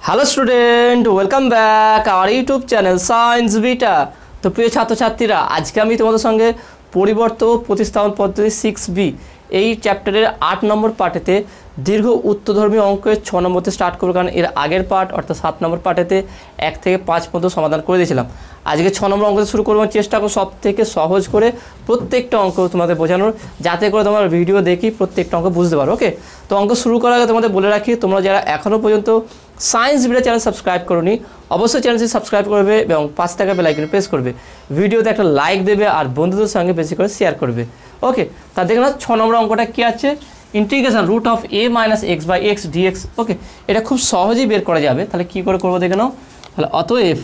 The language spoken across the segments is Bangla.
Hello student, welcome back our YouTube channel science beta. তো প্রিয় ছাত্রছাত্রীরা, আজকে আমি তোমাদের সঙ্গে পরিবর্ত ও প্রতিস্থাপন পদ্ধতি 6B এই চ্যাপ্টারের 8 নম্বর পার্টেতে দীর্ঘ উত্তরধর্মী অঙ্কের 6 নম্বরতে স্টার্ট করবো, কারণ এর আগের পার্ট অর্থাৎ 7 নম্বর পার্টেতে 1 থেকে 5 পর্যন্ত সমাধান করে দিয়েছিলাম। আজকে 6 নম্বর অঙ্কতে শুরু করবো। চেষ্টা করো সব থেকে সহজ করে প্রত্যেকটা অঙ্ক তোমাদের বোঝানোর, যাতে করে তোমার ভিডিও দেখি প্রত্যেকটা অঙ্ক বুঝতে পারো। ওকে, তো অঙ্ক শুরু করার আগে তোমাদের বলে রাখি, তোমরা যারা এখনও পর্যন্ত সায়েন্স বিটা চ্যানেল সাবস্ক্রাইব করোনি, অবশ্যই চ্যানেলটি সাবস্ক্রাইব করবে এবং 5 টাকা বেল আইকনে প্রেস করবে, ভিডিওতে একটা লাইক দেবে আর বন্ধুদের সঙ্গে বেশি করে শেয়ার করবে। ওকে, তা দেখে নাও 6 নম্বর অঙ্কটা কী আছে, integration root of a minus x by x dx. Okay, এটা খুব সহজেই বের করা যাবে। তাহলে কী করে করবো দেখে নাও। তাহলে অতএব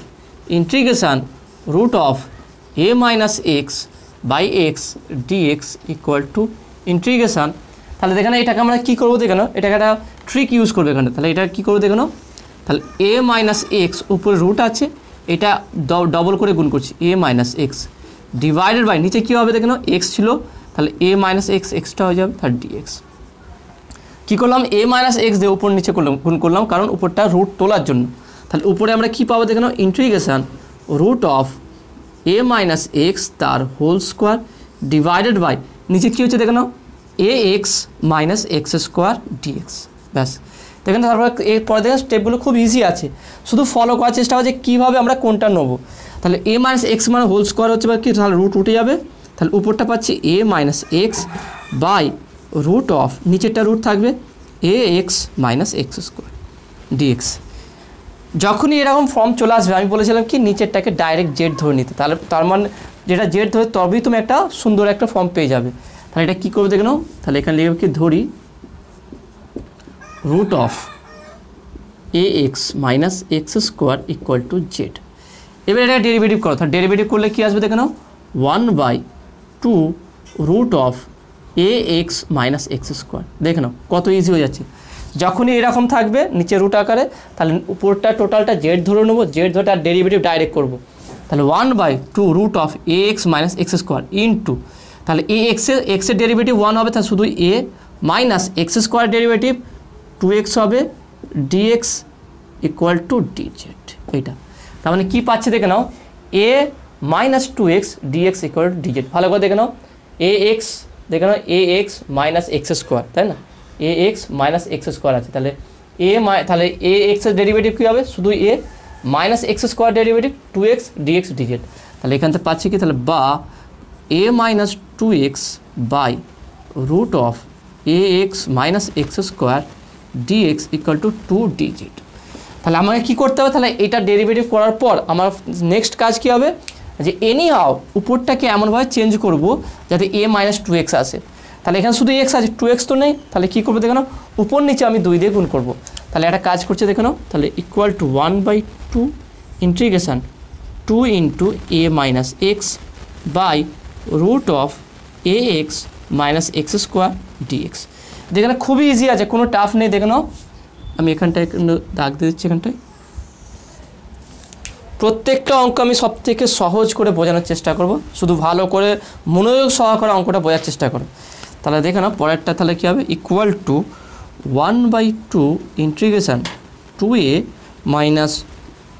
integration root of a minus x by x dx equal to integration. তাহলে দেখে নাও এটাকে আমরা কী করবো দেখে নাও, এটাকে একটা ট্রিক ইউজ করবে এখানে। তাহলে এটা কী করবো দেখে নাও, তাহলে a মাইনাস এক্স উপরে রুট আছে, এটা ডবল করে গুণ করছি, a minus x divided by নিচে কী হবে দেখে নাও, এক্স ছিল, তাহলে a মাইনাস এক্স এক্সটা হয়ে যাবে তার ডিএক্স। কী করলাম, a মাইনাস এক্স দিয়ে উপর নিচে করলাম, গুণ করলাম, কারণ উপরটা রুট তোলার জন্য। তাহলে উপরে আমরা কী পাবো দেখে নাও, integration root of a minus x তার হোল স্কোয়ার ডিভাইডেড বাই নিচে কী হচ্ছে দেখে নাও, a x minus x square dx. ব্যাস, দেখেন। তারপর এরপরে দেখেন স্টেপগুলো খুব ইজি আছে, শুধু ফলো করার চেষ্টা হচ্ছে কীভাবে আমরা কোনটা নেবো। তাহলে a মাইনাস এক্স মানে হোল স্কোয়ার হচ্ছে বা কি, তাহলে রুট উঠে যাবে। তাহলে উপরটা পাচ্ছি a minus x by root of নিচেরটা রুট থাকবে a x minus x square dx. যখনই এরকম ফর্ম চলে আসবে, আমি বলেছিলাম কি নিচেরটাকে ডাইরেক্ট জেড ধরে নিতে, তাহলে তার মানে যেটা জেড ধরে তবেই তুমি একটা সুন্দর একটা ফর্ম পেয়ে যাবে। তাহলে এটা কী করবে দেখে নাও, তাহলে এখানে লিখবে কি, ধরি root of a x minus x square equal to z. এবার এটা ডেরিভেটিভ করো, তাহলে ডেরিভেটিভ করলে কী আসবে দেখে নাও, 1/2 root of a x minus x square. দেখে নাও কত ইজি হয়ে যাচ্ছে। যখনই এরকম থাকবে নিচে রুট আকারে, তাহলে উপরটা টোটালটা জেড ধরে নেবো, জেড ধরে তার ডেরিভেটিভ ডাইরেক্ট করবো। তাহলে 1/2 root of a x minus x square into, তাহলে a এক্সের ডেরিভেটিভ 1 হবে, তাহলে শুধু a minus x square derivative 2x হবে ডিএক্স ইকুয়াল টু ডিজেড। এইটা তার মানে কী পাচ্ছে দেখে নাও, a minus 2x dx equal to dz. ভালো করে দেখে নাও, a এক্স দেখে নাও, a x minus x square, তাই না, a x minus x square আছে। তাহলে তাহলে a এক্সের ডেরিভেটিভ কী হবে, শুধু a minus x square derivative 2x dx dz. তাহলে এখান থেকে পাচ্ছি কি, তাহলে বা a minus 2x by root of a x minus x square dx equal to 2 digit. তাহলে আমাকে কী করতে হবে, তাহলে এটা ডেরিভেটিভ করার পর আমার নেক্সট কাজ কী হবে, যে এনি হাও উপরটাকে এমনভাবে চেঞ্জ করব যাতে a মাইনাস 2x আসে। তাহলে এখানে শুধু x আছে, 2x তো নেই, তাহলে কী করবো দেখে নাও, উপর নিচে আমি 2 দিয়ে গুণ করবো। তাহলে একটা কাজ করছে দেখে নাও, তাহলে equal to 1/2 integration 2 into a minus x by root of a x minus x square dx. যেখানে খুবই ইজি আছে, কোনো টাফ নেই। দেখে নাও আমি এখানটায় দাগ দিয়ে দিচ্ছি, এখানটায় প্রত্যেকটা অঙ্ক আমি সব থেকে সহজ করে বোঝানোর চেষ্টা করব, শুধু ভালো করে মনোযোগ সহকারে অঙ্কটা বোঝার চেষ্টা করো। তাহলে দেখে নাও পরেরটা, তাহলে কী হবে, equal to 1/2 integration 2a minus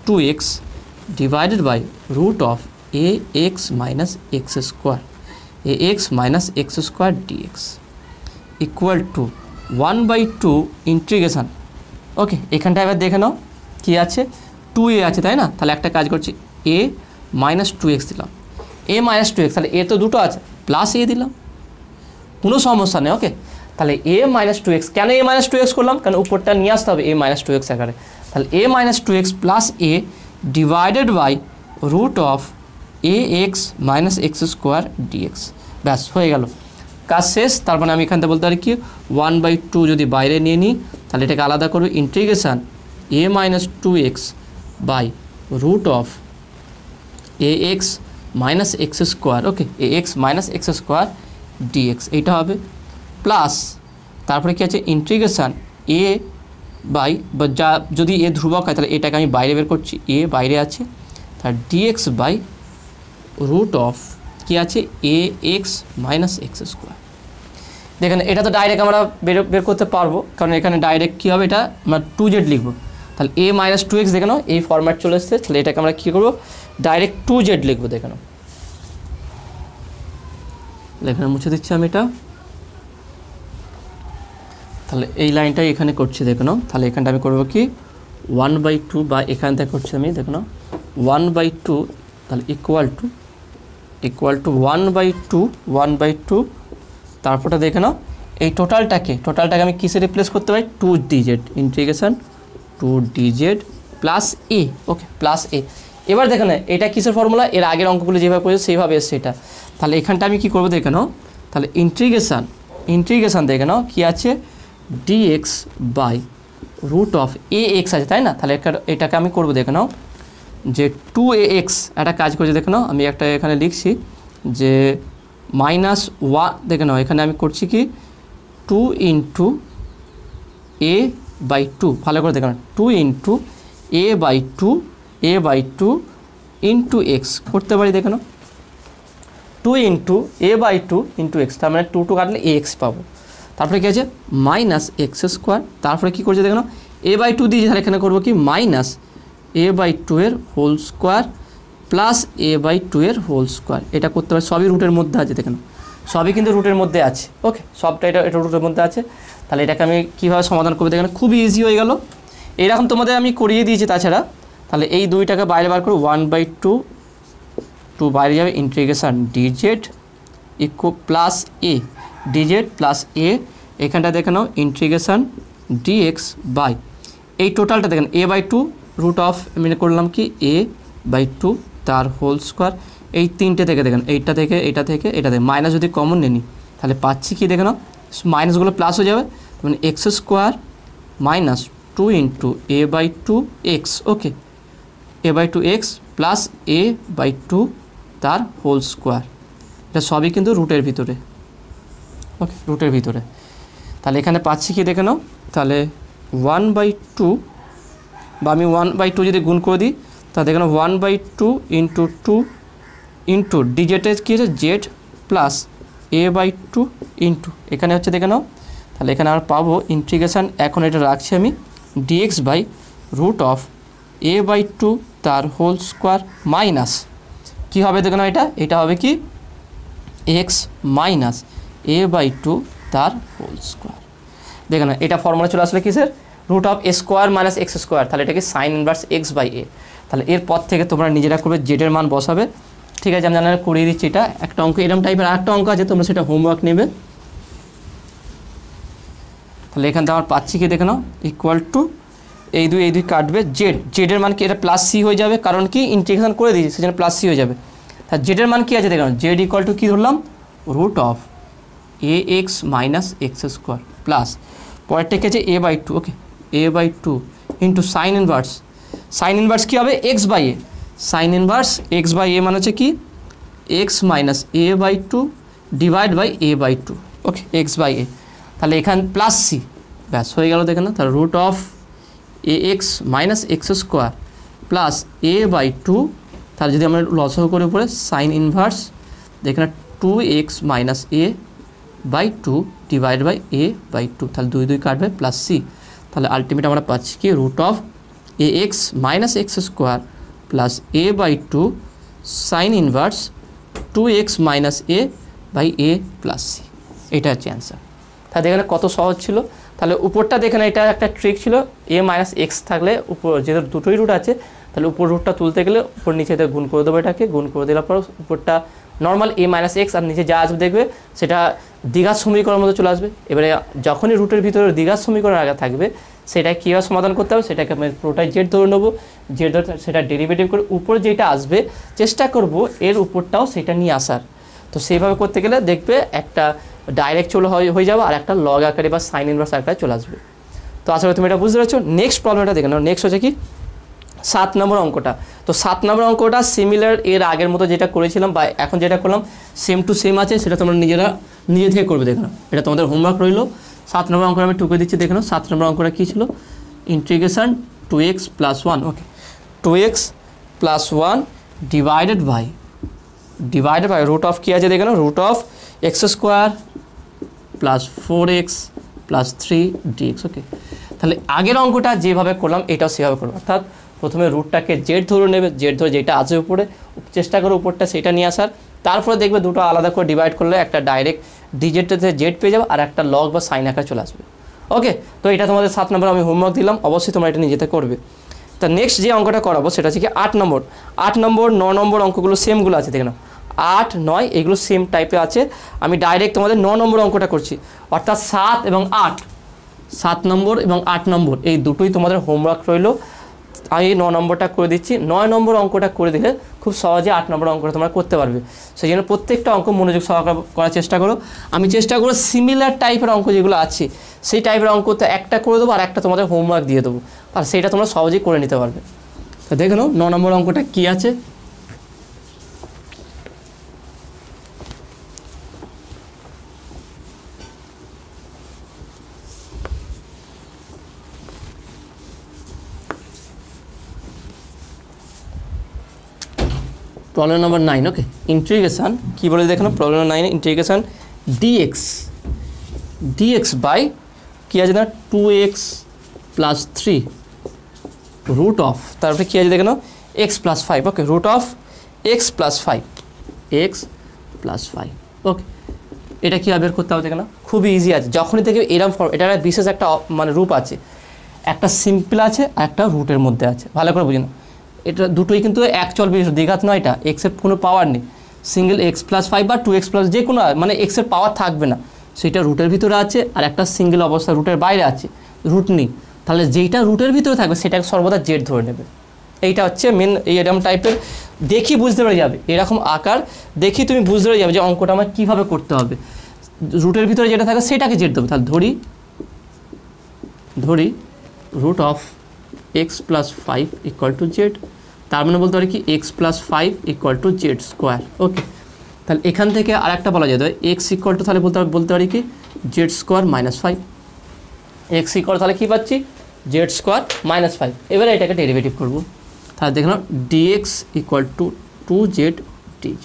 2x divided by root of a x minus x square a x minus x square dx equal to 1/2 integration. Okay, এখানটায় এবার দেখে নাও কী আছে, 2a আছে, তাই না। তাহলে একটা কাজ করছি, a মাইনাস 2x দিলাম, a মাইনাস 2x, তাহলে a তো দুটো আছে, প্লাস a দিলাম, কোনো সমস্যা নেই। ওকে, তাহলে a মাইনাস 2x, কেন a মাইনাস 2x করলাম, কারণ উপরটা নিয়ে আসতে হবে a মাইনাস 2x আকারে। তাহলে a minus 2x plus a divided by root of a x minus x square dx. ব্যাস হয়ে গেল, কাজ শেষ। তার মানে আমি এখান থেকে বলতে পারি কি, 1/2 যদি বাইরে নিয়ে নিই, তাহলে এটাকে আলাদা করবো, integration a minus 2x by root of a x minus x square, okay, a x minus x square dx. এইটা হবে প্লাস, তারপরে কী আছে, ইন্টিগ্রেশন a বাই, বা যা যদি a ধ্রুবক হয় তাহলে এটাকে আমি বাইরে বের করছি, a বাইরে আছে, তার ডিএক্স বাই রুট অফ কী আছে, a x minus x square. দেখেন এটা তো ডাইরেক্ট আমরা বের করতে পারবো, কারণ এখানে ডাইরেক্ট কী হবে, এটা আমরা 2z লিখবো। তাহলে a মাইনাস 2x দেখে নাও এই ফরম্যাট চলে এসছে। তাহলে এটাকে আমরা কী করবো, ডাইরেক্ট 2z লিখবো। দেখে নাও, এখানে মুছে দিচ্ছি আমি এটা। তাহলে এই লাইনটাই এখানে করছি, দেখে নাও। তাহলে এখানটা আমি করবো কি 1/2 বা এখান থেকে করছি আমি, দেখে নাও 1/2, তাহলে ইকুয়াল টু 1/2 তারপরটা দেখে নাও এই টোটালটাকে আমি কিসে রিপ্লেস করতে পারি, 2dz ইন্টিগ্রেশন 2dz প্লাস এ, ওকে প্লাস এ। এবার দেখে না এটা কিসের ফর্মুলা, এর আগের অঙ্কগুলো যেভাবে করেছে সেইভাবে এসছে এটা। তাহলে এখানটা আমি কি করবো দেখে নাও, তাহলে ইন্টিগ্রেশন দেখে নাও কী আছে, dx by root of ax আছে, তাই না। তাহলে এটাকে আমি করবো দেখে নাও যে 2ax একটা কাজ করছে, দেখে নাও আমি একটা এখানে লিখছি যে -1, দেখে নাও এখানে আমি করছি কি 2 ইন্টু a/2, ভালো করে দেখে নাও 2 ইন্টু a/2 ইন্টু এক্স করতে পারি, দেখে নাও 2 ইন্টু a/2 ইন্টু এক্স, তার মানে 2 কাটলে ax পাবো। তারপরে কী আছে -x², তারপরে কী করছে দেখে নাও a/2 দিয়ে, তাহলে এখানে করবো কি -a/2 এর হোল স্কোয়ার প্লাস a/2 এর হোল স্কোয়ার। এটা করতে পারি, সবই রুটের মধ্যে আছে, দেখে নাও সবই কিন্তু রুটের মধ্যে আছে, ওকে সবটা এটা রুটের মধ্যে আছে। তাহলে এটাকে আমি কীভাবে সমাধান করবো দেখেন, খুবই ইজি হয়ে গেল। এরকম তোমাদের আমি করিয়ে দিয়েছি তাছাড়া। তাহলে এই দুইটাকে বাইরে বার করে 1/2 বাইরে যাবে, ইন্টিগ্রেশন dz প্লাস এ, dz প্লাস এ, এখানটা দেখে নাও ইন্টিগ্রেশন dx বাই এই টোটালটা দেখেন a/2 রুট অফ মানে করলাম কি a/2 তার হোল স্কোয়ার। এই তিনটে থেকে দেখেন এইটা থেকে এটা থেকে মাইনাস যদি কমন নেই তাহলে পাচ্ছি কি দেখে নাও মাইনাসগুলো প্লাস হয়ে যাবে, মানে x² minus 2 into a/2 x, ওকে a/2 x প্লাস a/2 তার হোল স্কোয়ার। এটা সবই কিন্তু রুটের ভিতরে, ওকে রুটের ভিতরে। তাহলে এখানে পাচ্ছি কি দেখে নাও, তাহলে 1/2 বা আমি 1/2 যদি গুণ করে দিই তাহলে দেখে নাও 1/2 ইন্টু 2 ইন্টু ডিজেটের কী হচ্ছে জেড প্লাস a/2 ইন্টু এখানে হচ্ছে দেখে নাও। তাহলে এখানে আমরা পাবো ইন্টিগ্রেশান, এখন এটা রাখছি আমি dx by root of a/2 তার হোল স্কোয়ার মাইনাস কী হবে দেখে নাও, এটা হবে কি x মাইনাস a/2 তার হোল স্কোয়ার। দেখে না এটা ফর্মুলা চলে আসলে কিসের, root of a² minus x², তাহলে এটাকে সাইন ইনভার্স x/a। তাহলে এরপর থেকে তোমরা নিজেরা করবে জেডের মান বসাবে, ঠিক আছে আমি জানা করিয়ে দিচ্ছি। এটা একটা অঙ্ক এরকম টাইপের আরেকটা অঙ্ক আছে, তোমরা সেটা হোমওয়ার্ক নেবে। তাহলে এখান থেকে আমার পাচ্ছি কি দেখে নাও ইকুয়াল টু এই দুই কাটবে, জেডের মান কি এটা প্লাস সি হয়ে যাবে, কারণ কি ইন্টিগ্রেশন করে দিয়েছি সেজন্য প্লাস সি হয়ে যাবে। তাহলে জেডের মান কী আছে দেখে নাও, জেড ইকুয়াল টু কী ধরলাম root of ax minus x² plus পরেরটা কি আছে a/2, okay a/2 into sine inverse কী হবে x/a, সাইন ইনভার্স x/a মানে হচ্ছে কি x minus a/2 divide by a/2, okay x/a। তাহলে এখান প্লাস সি, ব্যাস হয়ে গেল দেখে না। তাহলে root of ax minus x² plus a/2, তাহলে যদি আমরা লসাগু করে উপরে সাইন ইনভার্স দেখে না 2x minus a/2 divide by a/2, তাহলে দুই কাটবে প্লাস সি। তাহলে আলটিমেট আমরা পাচ্ছি কি root of ax minus x² plus a/2 sine inverse 2x minus a/a plus c, এটা হচ্ছে অ্যান্সার। তাহলে দেখেন কত সহজ ছিল। তাহলে উপরটা দেখেন এটা একটা ট্রিক ছিল, a মাইনাস এক্স থাকলে উপর যেহেতু দুটোই রুট আছে তাহলে উপর রুটটা তুলতে গেলে উপর নিচে গুণ করে দেবো, এটাকে গুণ করে দেওয়ার পর উপরটা নর্মাল a মাইনাস এক্স আর নিচে যা আসবে দেখবে সেটা দ্বিঘাত সমীকরণের মধ্যে চলে আসবে। এবারে যখনই রুটের ভিতরে দ্বিঘাত সমীকরণ আগে থাকবে সেটা কীভাবে সমাধান করতে হবে, সেটাকে আমি পুরোটাই জেড ধরে নেবো, জেড ধরে সেটা ডেরিভেটিভ করে উপরে যেটা আসবে চেষ্টা করব এর উপরটাও সেটা নিয়ে আসার। তো সেইভাবে করতে গেলে দেখবে একটা ডাইরেক্ট হয়ে যাবে আর একটা লগ আকারে বা সাইন ইনভার্স আকারে চলে আসবে। তো আসলে তুমি এটা বুঝতে পারছো। নেক্সট প্রবলেমটা দেখে নাও, নেক্সট হচ্ছে কি 7 নম্বর অঙ্কটা। তো 7 নম্বর অঙ্কটা সিমিলার এর আগের মতো যেটা করেছিলাম বা এখন যেটা করলাম সেম টু সেম আছে, সেটা তোমরা নিজে থেকে করবে, দেখে নাও এটা তোমাদের হোমওয়ার্ক রইল। 7 নম্বর অঙ্কটা আমি টুকে দিচ্ছি, দেখে নাও 7 নম্বর অঙ্কটা কী ছিল, integration 2x + 1, okay 2x + 1 divided by root of কী আছে দেখে নাও root of x² + 4x + 3 dx, okay. তাহলে আগের অঙ্কটা যেভাবে করলাম এটাও সেভাবে করবো, অর্থাৎ প্রথমে রুটটাকে জেড ধরে নেবে, জেড ধরে যেটা আছে উপরে চেষ্টা করো উপরটা সেটা নিয়ে আসার, তারপরে দেখবে দুটো আলাদা করে ডিভাইড করলে একটা ডাইরেক্ট ডিজেটটাতে জেড পেয়ে যাবে আর একটা লগ বা সাইন আকার চলে আসবে। ওকে, তো এটা তোমাদের 7 নম্বর আমি হোমওয়ার্ক দিলাম, অবশ্যই তোমরা এটা নিজেতে করবে। তা নেক্সট যে অঙ্কটা করাবো সেটা হচ্ছে কি 8 নম্বর। 8 নম্বর 9 নম্বর অঙ্কগুলো সেমগুলো আছে, দেখে নাও 8, 9 এগুলো সেম টাইপের আছে। আমি ডাইরেক্ট তোমাদের 9 নম্বর অঙ্কটা করছি, অর্থাৎ 7 এবং 8, 7 নম্বর এবং 8 নম্বর এই দুটোই তোমাদের হোমওয়ার্ক রইলো। আমি 9 নম্বরটা করে দিচ্ছি। 9 নম্বর অঙ্কটা করে দিলে খুব সহজে 8 নম্বর অঙ্কটা তোমরা করতে পারবে। সেই জন্য প্রত্যেকটা অঙ্ক মনোযোগ সহকারে করার চেষ্টা করো। আমি চেষ্টা করবো সিমিলার টাইপের অঙ্ক যেগুলো আছে সেই টাইপের অঙ্ক তো একটা করে দেবো আর একটা তোমাদের হোমওয়ার্ক দিয়ে দেবো, আর সেইটা তোমরা সহজেই করে নিতে পারবে। তো দেখে নাও 9 নম্বর অঙ্কটা কী আছে। প্রবলেম নাম্বার 9, ওকে, ইন্টিগ্রেশন কী বলে দেখো, প্রবলেম 9 ইন্টিগ্রেশন ডিএক্স বাই কী আছে না 2x + 3 রুট অফ, তারপরে কী আছে দেখে নাও x + 5, okay, root of x + 5, okay. এটা কী বের করতে হবে দেখে নাও, খুবই ইজি আছে। যখনই দেখবে এরম ফর্ম, এটার বিশেষ একটা মানে রূপ আছে, একটা সিম্পল আছে আর একটা রুটের মধ্যে আছে, ভালো করে বুঝে নাও। এটা দুটোই কিন্তু এক চল দ্বিঘাত নয়, এটা এক্সের কোনো পাওয়ার নেই, সিঙ্গেল x + 5 বা 2x + যে কোনো মানে এক্সের পাওয়ার থাকবে না, সেটা রুটের ভিতরে আছে, আর একটা সিঙ্গেল অবস্থা রুটের বাইরে আছে, রুট নেই। তাহলে যেইটা রুটের ভিতরে থাকবে সেটাকে সর্বদা জেড ধরে নেবে। এইটা হচ্ছে মেন, এই এরকম টাইপের দেখি বুঝতে পেরে যাবে, এরকম আকার দেখি তুমি বুঝতে পেরে যাবে যে অঙ্কটা আমার কীভাবে করতে হবে। রুটের ভিতরে যেটা থাকে সেটাকে জেড দেবে। তাহলে ধরি রুট অফ x + 5 = জেড, তার মানে বলতে পারি কি x + 5 = z², ওকে। তাহলে এখান থেকে আরেকটা বলা যেত x = তাহলে বলতে পারি কি z² - 5, x = তাহলে কী পাচ্ছি z² - 5। এবারে এটাকে ডেরিভেটিভ করব, তাহলে দেখে নাও dx = 2z dz,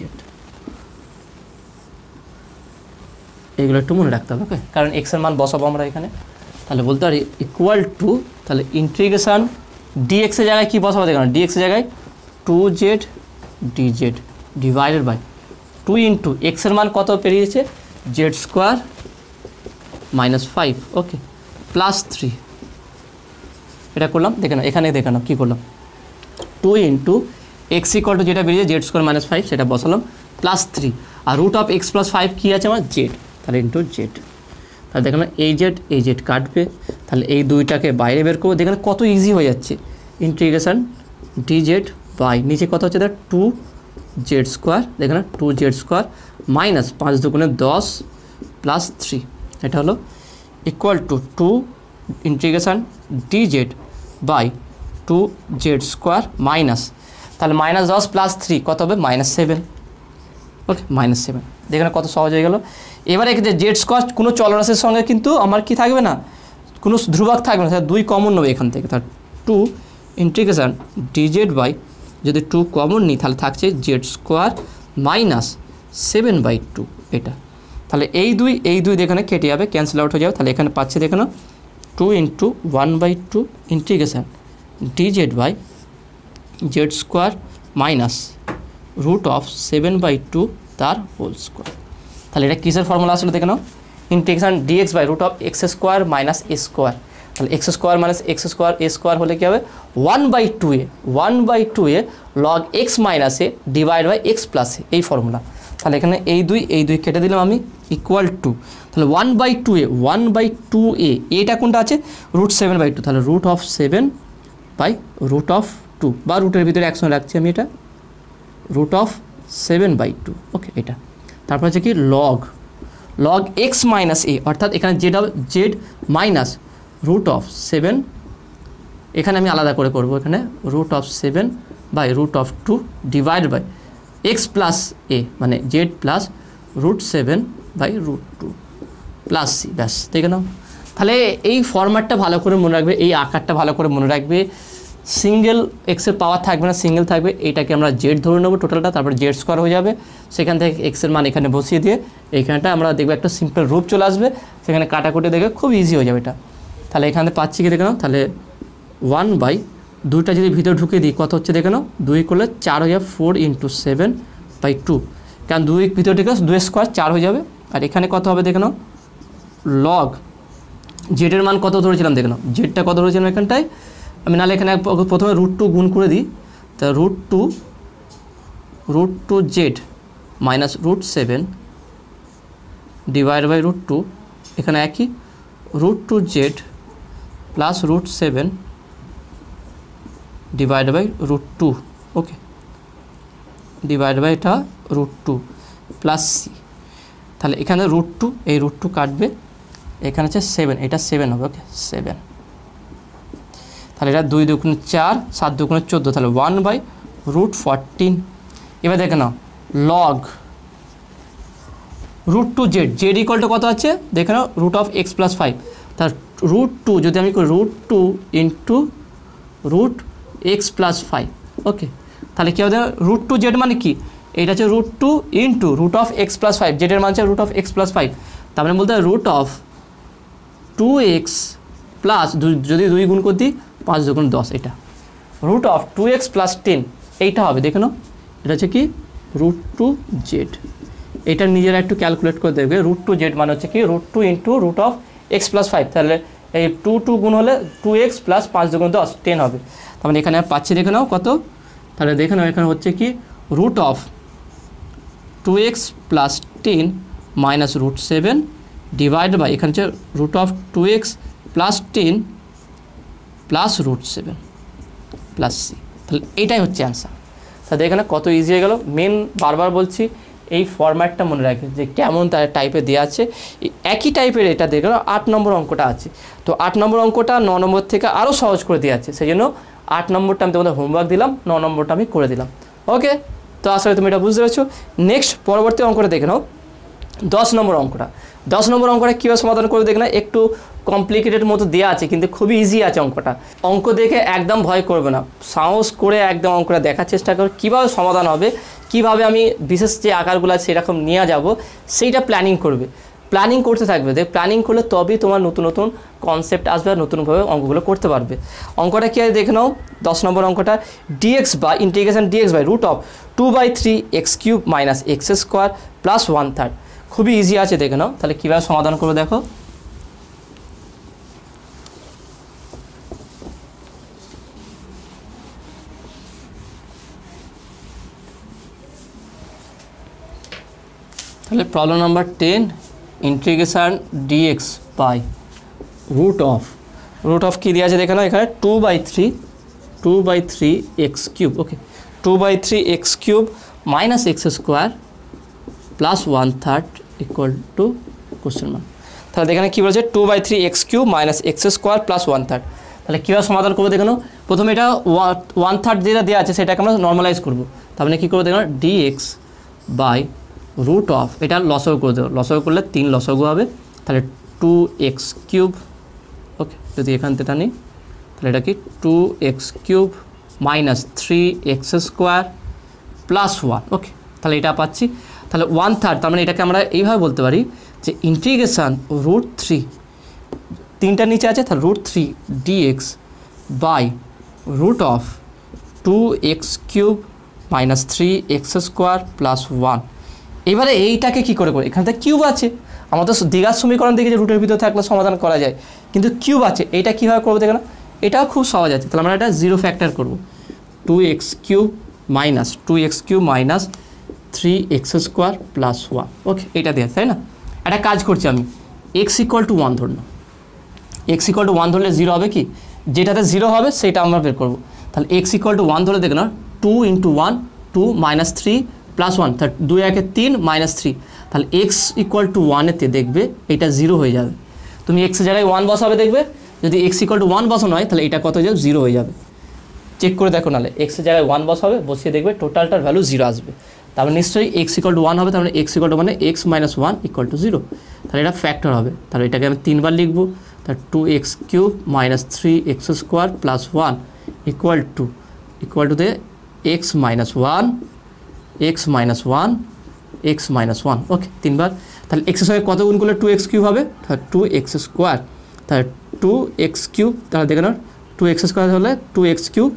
এগুলো একটু মনে রাখতে হবে, ওকে, কারণ x এর মান বসাবো আমরা এখানে। তাহলে বলতে পারি ইকুয়াল টু, তাহলে ইন্টিগ্রেশন dx এর জায়গায় কী বসাবো দেখো, dx এর জায়গায় 2z dz divided by 2 into x এর মান কত পেরিয়েছে z² - 5, ওকে, +3। এটা করলাম, দেখে নাও এখানে, দেখে নাও কী করলাম, 2 ইন্টু x = যেটা বেরিয়েছে z² - 5 সেটা বসালাম, +3, আর রুট অফ x + 5 কী আছে আমার জেড, তাহলে ইন্টু জেড। তাহলে দেখো না এই জেড কাটবে, তাহলে এই দুইটাকে বাইরে বের করবো, দেখেন কত ইজি হয়ে যাচ্ছে। ইন্টিগ্রেশন dz বাই নিচে কত হচ্ছে দেখ 2z², দেখে না 2z² - 5 × 2 = 10 +3, এটা হলো equal to 2 integration dz by 2z² minus, তাহলে -10 + 3 কত হবে -7, ওকে, -7। দেখেন কত সহজ হয়ে গেল। এবারে যে z² কোনো চলরাশির সঙ্গে কিন্তু আমার কি থাকবে না, কোনো ধ্রুবক থাকবে না, তাহলে 2 কমন নেবে এখান থেকে, তাহলে 2 ইন্টিগ্রেশন dz বাই, যদি 2 কমন নিই তাহলে থাকছে z² - 7/2, এটা। তাহলে এই দুই এখানে কেটে যাবে, ক্যান্সেল আউট হয়ে যাবে, তাহলে এখানে পাচ্ছে দেখে নাও 2 × 1/2 integration dz by z² minus root of 7/2 তার হোল স্কোয়ার। তাহলে এটা কিসের ফর্মুলা আসলে দেখে নাও, integration dx by root of x² - a², তাহলে x² - x² a² হলে কী হবে 1/2a log x - a divide by x + a, এই ফর্মুলা। তাহলে এখানে এই দুই কেটে দিলাম আমি, ইকুয়াল টু, তাহলে 1/2a এটা কোনটা আছে √7/2, তাহলে রুট অফ 7/√2 বা রুটের ভিতরে একসঙ্গে রাখছি আমি, এটা রুট অফ 7/2, ওকে, এটা। তারপর হচ্ছে কি log x - a, অর্থাৎ এখানে জেড মাইনাস রুট অফ 7, এখানে আমি আলাদা করে করব, এখানে root of 7/√2 divide by x + a মানে জেড প্লাস √7/√2 প্লাস c, ব্যাস, দেখে নাও। তাহলে এই ফরম্যাটটা ভালো করে মনে রাখবে, এই আকারটা ভালো করে মনে রাখবে। সিঙ্গেল এক্সের পাওয়ার থাকবে না, সিঙ্গেল থাকবে, এইটাকে আমরা জেড ধরে নেবো টোটালটা, তারপর z² হয়ে যাবে, সেখান থেকে এক্সের মান এখানে বসিয়ে দিয়ে এইখানটা আমরা দেখবো একটা সিম্পল রূপ চলে আসবে, সেখানে কাটাকুটি দেখে খুব ইজি হয়ে যাবে এটা। তাহলে এখানে পাচ্ছি কি দেখে নাও, তাহলে 1/2টা যদি ভিতরে ঢুকে দিই কত হচ্ছে দেখে নাও, 2 করলে 4 হয়ে যাবে, 4 × 7/2, কারণ 2 ভিতরে ঢুকে 2 স্কোয়ার 4 হয়ে যাবে। আর এখানে কত হবে দেখে নাও, লগ জেডের মান কত ধরেছিলাম দেখে নাও, জেডটা কত ধরেছিলাম এখানটায় আমি, নাহলে এখানে প্রথমে √2 গুণ করে দিই, তা √2 জেড মাইনাস √7 ডিভাইড বাই √2, এখানে একই √2 z plus √7 divide by √2, okay, divide by এটা √2 প্লাস সি। তাহলে এখানে √2, এই √2 কাটবে, এখানে হচ্ছে 7, এটা 7 হবে, ওকে 7। তাহলে এটা 2 × 4, 7 × 14, তাহলে 1/√14। এবার দেখে নাও log √2 z, z equal to কত আছে দেখে নাও, √(x + 5), তার √2 যদি আমি করি √2 × √(x + 5), ওকে, তাহলে কী হবে √2 জেড মানে কি, এটা হচ্ছে √2 × √(x + 5), জেডের মান হচ্ছে √(x + 5), তার মানে বলতে √2x প্লাস, যদি 2 গুণ করে দিই 5 × 10, এটা √2x + 10, এইটা হবে দেখে নাও, এটা হচ্ছে কি √2 জেড। এটা নিজেরা একটু ক্যালকুলেট করে দেখবে, √2 জেড মানে হচ্ছে কি √2 × √(x + 5), তাহলে এই 2 গুণ হলে 2x প্লাস 5 × 10 10 হবে। তার মানে এখানে পাচ্ছি দেখে নাও কত, তাহলে দেখে নাও এখানে হচ্ছে কি √2x + 10 মাইনাস √7 ডিভাইড বাই, এখানে হচ্ছে √2x + 10 প্লাস √7 প্লাস সি। তাহলে এইটাই হচ্ছে অ্যান্সার। তাহলে এখানে কত ইজি হয়ে গেল। মেন বারবার বলছি এই ফরম্যাটটা মনে রাখবে যে কেমন তার টাইপে দেওয়া আছে, একই টাইপের এটা দেখো 8 নম্বর অঙ্কটা আছে, তো 8 নম্বর অঙ্কটা 9 নম্বর থেকে আরও সহজ করে দেওয়া আছে, সেই জন্য 8 নম্বরটা আমি তোমাদের হোমওয়ার্ক দিলাম, 9 নম্বরটা আমি করে দিলাম, ওকে। তো আসলে তুমি এটা বুঝতে পেরেছো। নেক্সট পরবর্তী অঙ্কটা দেখে নাও 10 নম্বর অঙ্কটা। 10 নম্বর অঙ্কটা কীভাবে সমাধান করে দেখে না, একটু কমপ্লিকেটেড মতো দেওয়া আছে কিন্তু খুবই ইজি আছে অঙ্কটা। অঙ্ক দেখে একদম ভয় করবে না, সাহস করে একদম অঙ্কটা দেখার চেষ্টা করো, কীভাবে সমাধান হবে, কীভাবে আমি বিশেষ যে আকারগুলো সেরকম নিয়ে যাব সেইটা প্ল্যানিং করবে, প্ল্যানিং করতে থাকবে। দেখ প্ল্যানিং করলে তবেই তোমার নতুন নতুন কনসেপ্ট আসবে আর নতুনভাবে অঙ্কগুলো করতে পারবে। অঙ্কটা কী আছে দেখে নাও 10 নম্বর অঙ্কটা, dx বা integration dx by √2/3x³ minus x² plus 1/3, খুবই ইজি আছে দেখে নাও। তাহলে কীভাবে সমাধান করবে দেখো, তাহলে problem number 10, integration dx by √of কী দেওয়া আছে দেখে নাও, এখানে 2/3x³ okay, 2/3x³ minus x² plus 1/3 equal to question mark. তাহলে এখানে কী বলেছে 2/3x³ মাইনাস x² প্লাস 1/3। তাহলে কীভাবে সমাধান করবো দেখো, প্রথমে এটা 1/3 যেটা দেওয়া আছে সেটাকে আমরা নর্মালাইজ করবো। তাহলে কী করবো দেখো, dx বাই √of, এটা লসগু করে দেবো, লসগু করলে 3 লসগু হবে, তাহলে 2x³ ওকে, যদি এখান থেকে নিই তাহলে এটা কি 2x³ মাইনাস 3x² প্লাস 1 ওকে, তাহলে এটা পাচ্ছি। তাহলে 1/3, তার মানে এটাকে আমরা এইভাবে বলতে পারি যে ইন্টিগ্রেশান √3, 3টার নিচে আছে, তাহলে √3 dx by √of 2x³ minus 3x² plus 1। এবারে এইটাকে কী করে, এখান থেকে কিউব আছে, আমাদের দ্বিঘাত সমীকরণ দেখে যে রুটের ভিতরে থাকলে সমাধান করা যায়, কিন্তু কিউব আছে, এইটা কীভাবে করবো দেখো না, এটাও খুব সহজ আছে। তাহলে আমরা এটা 0 ফ্যাক্টর করবো, 2x³ মাইনাস 3x² প্লাস 1 ওকে, এটা দেওয়া তাই না। একটা কাজ করছি আমি, x = 1 ধরলাম, x = 1 ধরলে 0 হবে কি, যেটাতে 0 হবে সেটা আমরা বের করবো। তাহলে x = 1 ধরে দেখো না, 2 × 1 2 মাইনাস 3 প্লাস 1, তাহলে 2 × 3 মাইনাস 3, তাহলে x = 1-এতে দেখবে এটা 0 হয়ে যাবে। তুমি x এর জায়গায় 1 বসাবে, দেখবে যদি x = 1 বসানো হয় তাহলে এটা কত হয়ে যাবে, 0 হয়ে যাবে। চেক করে দেখো, নাহলে x এর জায়গায় 1 বসাবে, বসিয়ে দেখবে টোটালটার ভ্যালু 0 আসবে। তাহলে নিশ্চয়ই x = 1 হবে, তাহলে x = মানে x - 1 = 0, তাহলে এটা ফ্যাক্টর হবে। তাহলে এটাকে আমি 3বার লিখবো, তাহলে 2x³ minus 3x² plus 1 equal to দিয়ে x - 1 ওকে, 3বার। তাহলে x এর সঙ্গে কত গুণ করলে 2x³ হবে, তাহলে 2x², তাহলে টু এক্স কিউব, তাহলে দেখে নাও টু এক্স স্কোয়ার হলে two x cube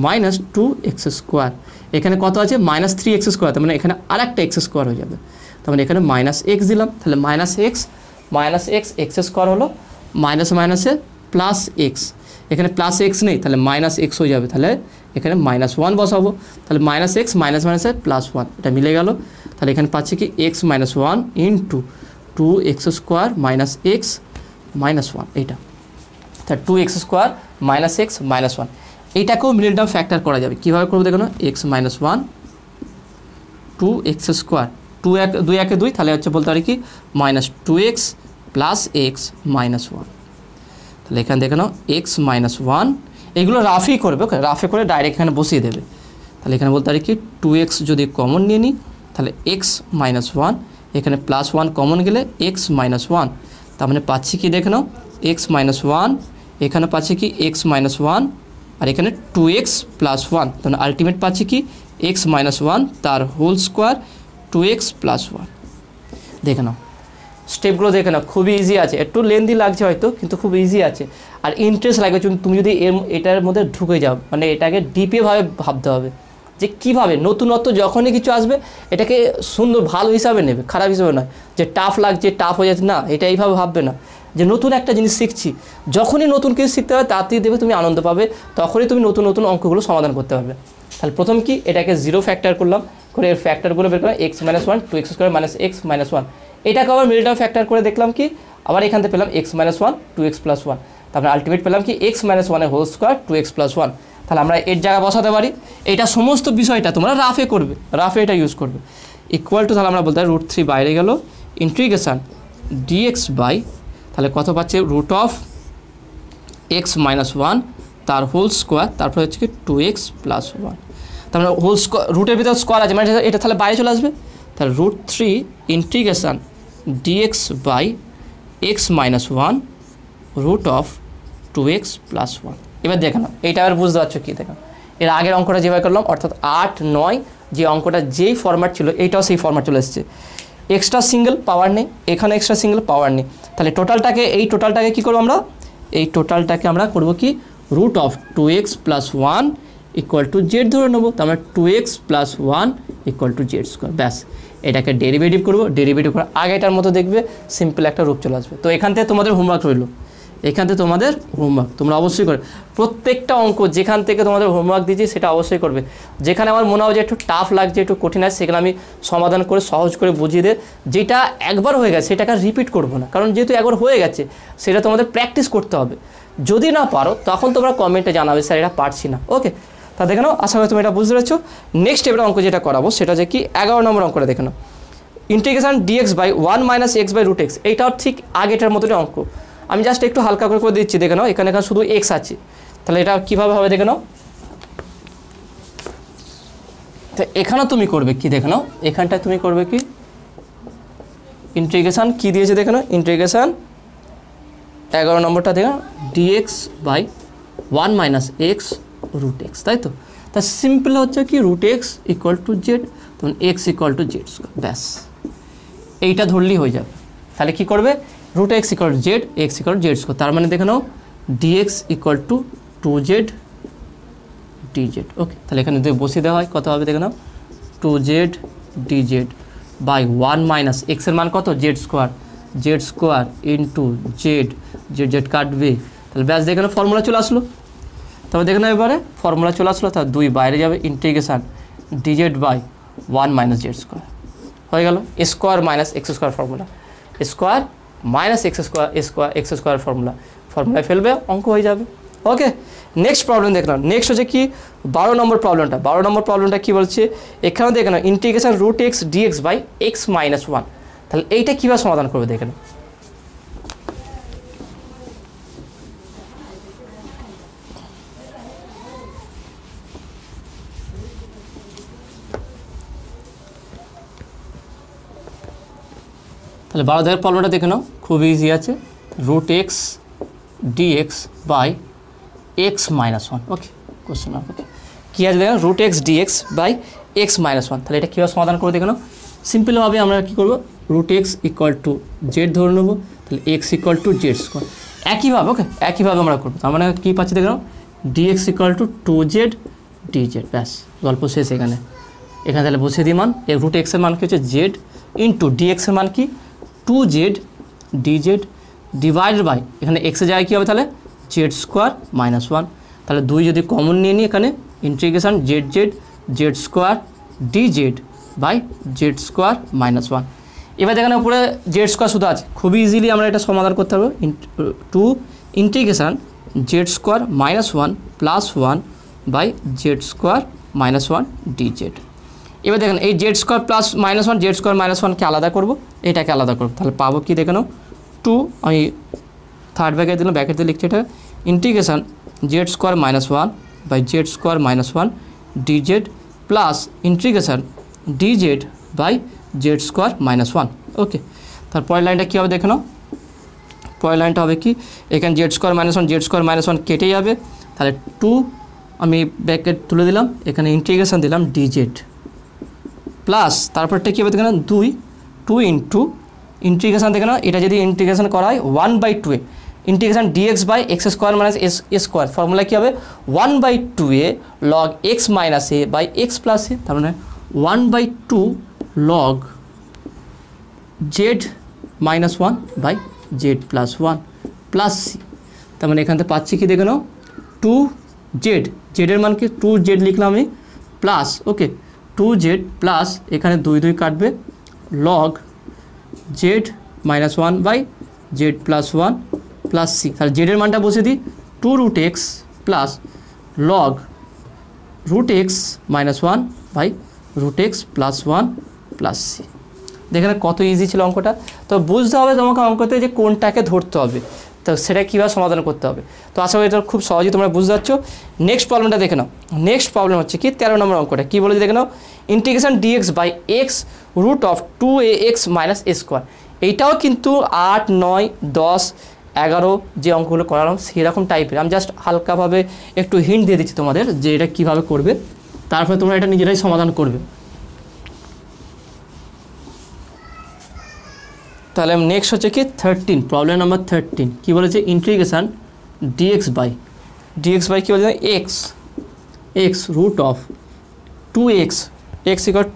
minus two x square, এখানে কত আছে মাইনাস থ্রি এক্স স্কোয়ার, তার মানে এখানে আর একটা এক্স স্কোয়ার হয়ে যাবে, তার মানে এখানে মাইনাস এক্স দিলাম, তাহলে মাইনাস এক্স এক্স স্কোয়ার হলো মাইনাস মাইনাসে প্লাস এক্স, এখানে প্লাস এক্স নেই তাহলে মাইনাস এক্স হয়ে যাবে, তাহলে এখানে মাইনাস ওয়ান বসাবো, তাহলে মাইনাস এক্স মাইনাস মাইনাসে প্লাস ওয়ান, এটা মিলে গেল, তাহলে এখানে পাচ্ছি কি x minus one into two x square minus x minus one, এইটা তাহলে two x square minus x minus one, এইটাকেও মিডল টার্ম ফ্যাক্টর করা যাবে, কীভাবে করবো দেখো না, x minus one two x square, দুই একে দুই, তাহলে হচ্ছে বলতে পারি কি minus two x plus x minus one, তাহলে এখানে দেখে নাও এক্স মাইনাস ওয়ান, এগুলো রাফই করবে, ওকে রাফে করে ডাইরেক্ট এখানে বসিয়ে দেবে, তাহলে এখানে বলতে পারি কি টু এক্স যদি কমন নিয়ে নিই তাহলে এক্স মাইনাস ওয়ান, এখানে প্লাস ওয়ান কমন গেলে এক্স মাইনাস ওয়ান, তার মানে পাচ্ছি কি দেখে নাও এক্স মাইনাস ওয়ান, এখানে পাচ্ছি কি এক্স মাইনাস ওয়ান, আর এখানে টু এক্স প্লাস ওয়ান, তাহলে আলটিমেট পাচ্ছি কি এক্স মাইনাস ওয়ান তার whole square two x plus one. দেখে নাও স্টেপগুলো, দেখে নাও খুবই ইজি আছে, একটু লেন্দি লাগছে হয়তো কিন্তু খুব ইজি আছে, আর ইন্টারেস্ট লাগবে তুমি যদি এটার মধ্যে ঢুকে যাও, মানে এটাকে ডিপেভাবে ভাবতে হবে যে কীভাবে নতুনত্ব যখনই কিছু আসবে এটাকে সুন্দর ভালো হিসাবে নেবে, খারাপ হিসাবে নয় যে টাফ লাগছে টাফ হয়ে যাচ্ছে, না এটা এইভাবে ভাববে না যে নতুন একটা জিনিস শিখছি, যখনই নতুন কিছু শিখতে হবে তাতেই দেবে তুমি আনন্দ পাবে, তখনই তুমি নতুন নতুন অঙ্কগুলো সমাধান করতে পারবে। তাহলে প্রথম কি এটাকে জিরো ফ্যাক্টর করলাম, করে এর ফ্যাক্টরগুলো বের করলাম x minus one two x square minus x minus one, এটাকে আবার মিডল টার্ম ফ্যাক্টর করে দেখলাম কি আবার এখান থেকে পেলাম x minus one two x plus one, তারপরে আলটিমেট পেলাম কি এক্স মাইনাস ওয়ানের whole square two x plus one, তাহলে আমরা এর জায়গায় বসাতে পারি, এটা সমস্ত বিষয়টা তোমরা রাফে করবে, রাফে এটা ইউজ করবে, ইকুয়াল টু তাহলে আমরা বলতে পারি রুট থ্রি বাইরে গেল ইন্টিগ্রেশন ডিএক্স বাই, তাহলে কত পাচ্ছে root of x minus one তার হোল স্কোয়ার, তারপরে হচ্ছে কি টু এক্স প্লাস ওয়ান, তারপরে হোল স্কোয়ার রুটের ভিতরে স্কোয়ার আছে মানে এটা তাহলে বাইরে চলে আসবে, তাহলে root three integration dx by x minus one root of two x plus one. এবার দেখে নাও এইটা আবার বুঝতে পারছো কি, দেখো এর আগের অঙ্কটা যেভাবে করলাম অর্থাৎ 8, 9 যে অঙ্কটা যেই ফরম্যাট ছিল এইটাও সেই ফরম্যাট চলে এসেছে, এক্সট্রা সিঙ্গেল পাওয়ার নেই, এখানে এক্সট্রা সিঙ্গেল পাওয়ার নেই, তাহলে এই টোটালটাকে কী করবো আমরা, এই টোটালটাকে আমরা করবো কি root of two x plus one equal to z ধরে নেবো, তো আমরা two x plus one equal to z square, ব্যাস এটাকে ডেরিভেটিভ করবো, ডেরিভেটিভ করে আগেটার মতো দেখবে সিম্পল একটা রূপ চলে আসবে। তো এখান থেকে তোমাদের হোমওয়ার্ক রইলো, এখান থেকে তোমাদের হোমওয়ার্ক তোমরা অবশ্যই করবে, প্রত্যেকটা অঙ্ক যেখান থেকে তোমাদের হোমওয়ার্ক দিয়েছি সেটা অবশ্যই করবে, যেখানে আমার মনে হয় যে একটু টাফ লাগছে একটু কঠিন আছে সেখানে আমি সমাধান করে সহজ করে বুঝিয়ে দিয়ে, যেটা একবার হয়ে গেছে সেটাকে রিপিট করবো না, কারণ যেহেতু একবার হয়ে গেছে সেটা তোমাদের প্র্যাকটিস করতে হবে, যদি না পারো তখন তোমরা কমেন্টে জানাবে স্যার এটা পারছি না, ওকে। তা দেখে নাও আশা করি তুমি এটা বুঝতে পেরেছো। নেক্সট এবার অঙ্ক যেটা করাবো সেটা হচ্ছে কি 11 নম্বর অঙ্কটা দেখে নাও, integration dx by one minus x by root x, এইটাও ঠিক আগেটার মতনই অঙ্ক, আমি জাস্ট একটু হালকা করে দিচ্ছি, দেখে নাও এখানে শুধু এক্স আছে, তাহলে এটা কীভাবে হবে দেখে নাও, তো এখানেও তুমি করবে কি দেখে নাও, এখানটায় তুমি করবে কি ইন্টিগ্রেশন কী দিয়েছে দেখে নাও, ইন্টিগ্রেশন 11 নম্বরটা দেখো dx by one minus x root x, তাই তো, তা সিম্পল হচ্ছে কি root x equal to z, তখন x equal to z square, ব্যাস এইটা ধরলেই হয়ে যাবে। তাহলে কী করবে root x equal to z, x equal to z square, তার মানে দেখে নাও dx equal to two z dz, okay. তাহলে এখানে যদি বসিয়ে দেওয়া হয় কত হবে দেখে নাও two z DZ by one minus এক্সের মান কত Z square into Z, Z কাটবে, তাহলে ব্যাস দেখে নাও ফর্মুলা চলে আসলো, তবে দেখে নাও এবারে ফর্মুলা চলে আসলো, তার 2 বাইরে যাবে integration dz by one minus z square হয়ে গেল, square minus x square formula, square minus x square ফর্মুলায় ফেলবে অঙ্ক হয়ে যাবে, ওকে। নেক্সট প্রবলেম দেখলাম, নেক্সট হচ্ছে কি 12 নম্বর প্রবলেমটা কী বলছে, এখানেও দেখে নাও integration root x dx by x minus one, তাহলে এইটা কীভাবে সমাধান করবে দেখে নাও, তাহলে 12 দাগের প্রবলেমটা দেখে নাও খুবই ইজি আছে, root x dx by x minus one, okay question okay কী আছে দেখো root x dx by x minus one, তাহলে এটা কীভাবে সমাধান করে দেখে নাও, সিম্পলভাবে আমরা কী করবো root x equal to z ধরে নেবো, তাহলে x equal to z square, একইভাবে ওকে একইভাবে আমরা করবো। তার মানে কী পাচ্ছি দেখলাম dx equal two 2z dz, ব্যাস গল্প শেষ। এখানে তাহলে বসিয়ে দিই মান, এর রুট এক্সের মান কি হচ্ছে জেড ইন্টু ডিএক্সের মান কি 2z dz ডিভাইডেড বাই এখানে এক্সের জায়গায় কী হবে তাহলে জেড স্কোয়ার মাইনাস 1, তাহলে 2 যদি কমন নিয়ে নিই এখানে integration z square dz by z square minus 1। এবার দেখেন উপরে জেড স্কোয়ার শুধু আছে, খুবই ইজিলি আমরা এটা সমাধান করতে পারবো। Two integration z square minus 1 plus 1 by z square minus 1 dz. এবার দেখেন এই z square plus minus 1 z square minus 1কে আলাদা করবো, এটাকে আলাদা করবো, তাহলে পাবো কি দেখে নাও 2, আমি থার্ড ব্র্যাকেট দিলাম, ব্র্যাকেট দিয়ে লিখছি এটা integration z square minus 1 by z square minus 1 dz plus integration dz by z square minus 1। Okay, তারপরের লাইনটা কী হবে দেখে নাও, পরের লাইনটা হবে কি এখানে জেড স্কোয়ার মাইনাস 1 কেটে যাবে, তাহলে 2 আমি ব্র্যাকেট তুলে দিলাম, এখানে ইন্টিগ্রেশন দিলাম ডিজেড প্লাস তারপরটা কী হবে দেখে না 2 ইন্টু ইন্টিগ্রেশন দেখে না, এটা যদি ইন্টিগ্রেশন করা হয় 1/2 integration dx by x square minus s square, formula কী হবে 1/2 log x minus a by x plus a, তার মানে 1/2 log z minus 1 by z plus 1 plus c, তার মানে এখান থেকে পাচ্ছি কি দেখে নাও 2z, জেডের মান কি 2z লিখলাম আমি প্লাস ওকে 2z প্লাস এখানে 2 কাটবে log z minus 1 by z plus 1 plus c, তাহলে জেডের মানটা বসে দিই 2 root x plus log root x minus 1 by root x plus 1 plus c. দেখেন কত ইজি ছিল অঙ্কটা। তো বুঝতে হবে তোমাকে অঙ্কতে যে কোনটাকে ধরতে হবে, তো সেটা কীভাবে সমাধান করতে হবে। তো আশা করি এটা খুব সহজেই তোমরা বুঝতে পারছো। নেক্সট প্রবলেমটা দেখে নাও, নেক্সট প্রবলেম হচ্ছে কি 13 নম্বর অঙ্কটা কী বলেছে দেখে নাও integration dx by x root of 2ax minus a square. এইটাও কিন্তু 8, 9, 10, 11 যে অঙ্কগুলো করালাম সেরকম টাইপের, আমি জাস্ট হালকাভাবে একটু হিন্ট দিয়ে দিচ্ছি তোমাদের যে এটা কীভাবে করবে, তারপরে তোমরা এটা নিজেরাই সমাধান করবে। তাহলে নেক্সট হচ্ছে কি 13, প্রবলেম নাম্বার 13 কী বলেছে ইন্টিগ্রেশন ডিএক্স বাই কী বলেছে x root of 2x equal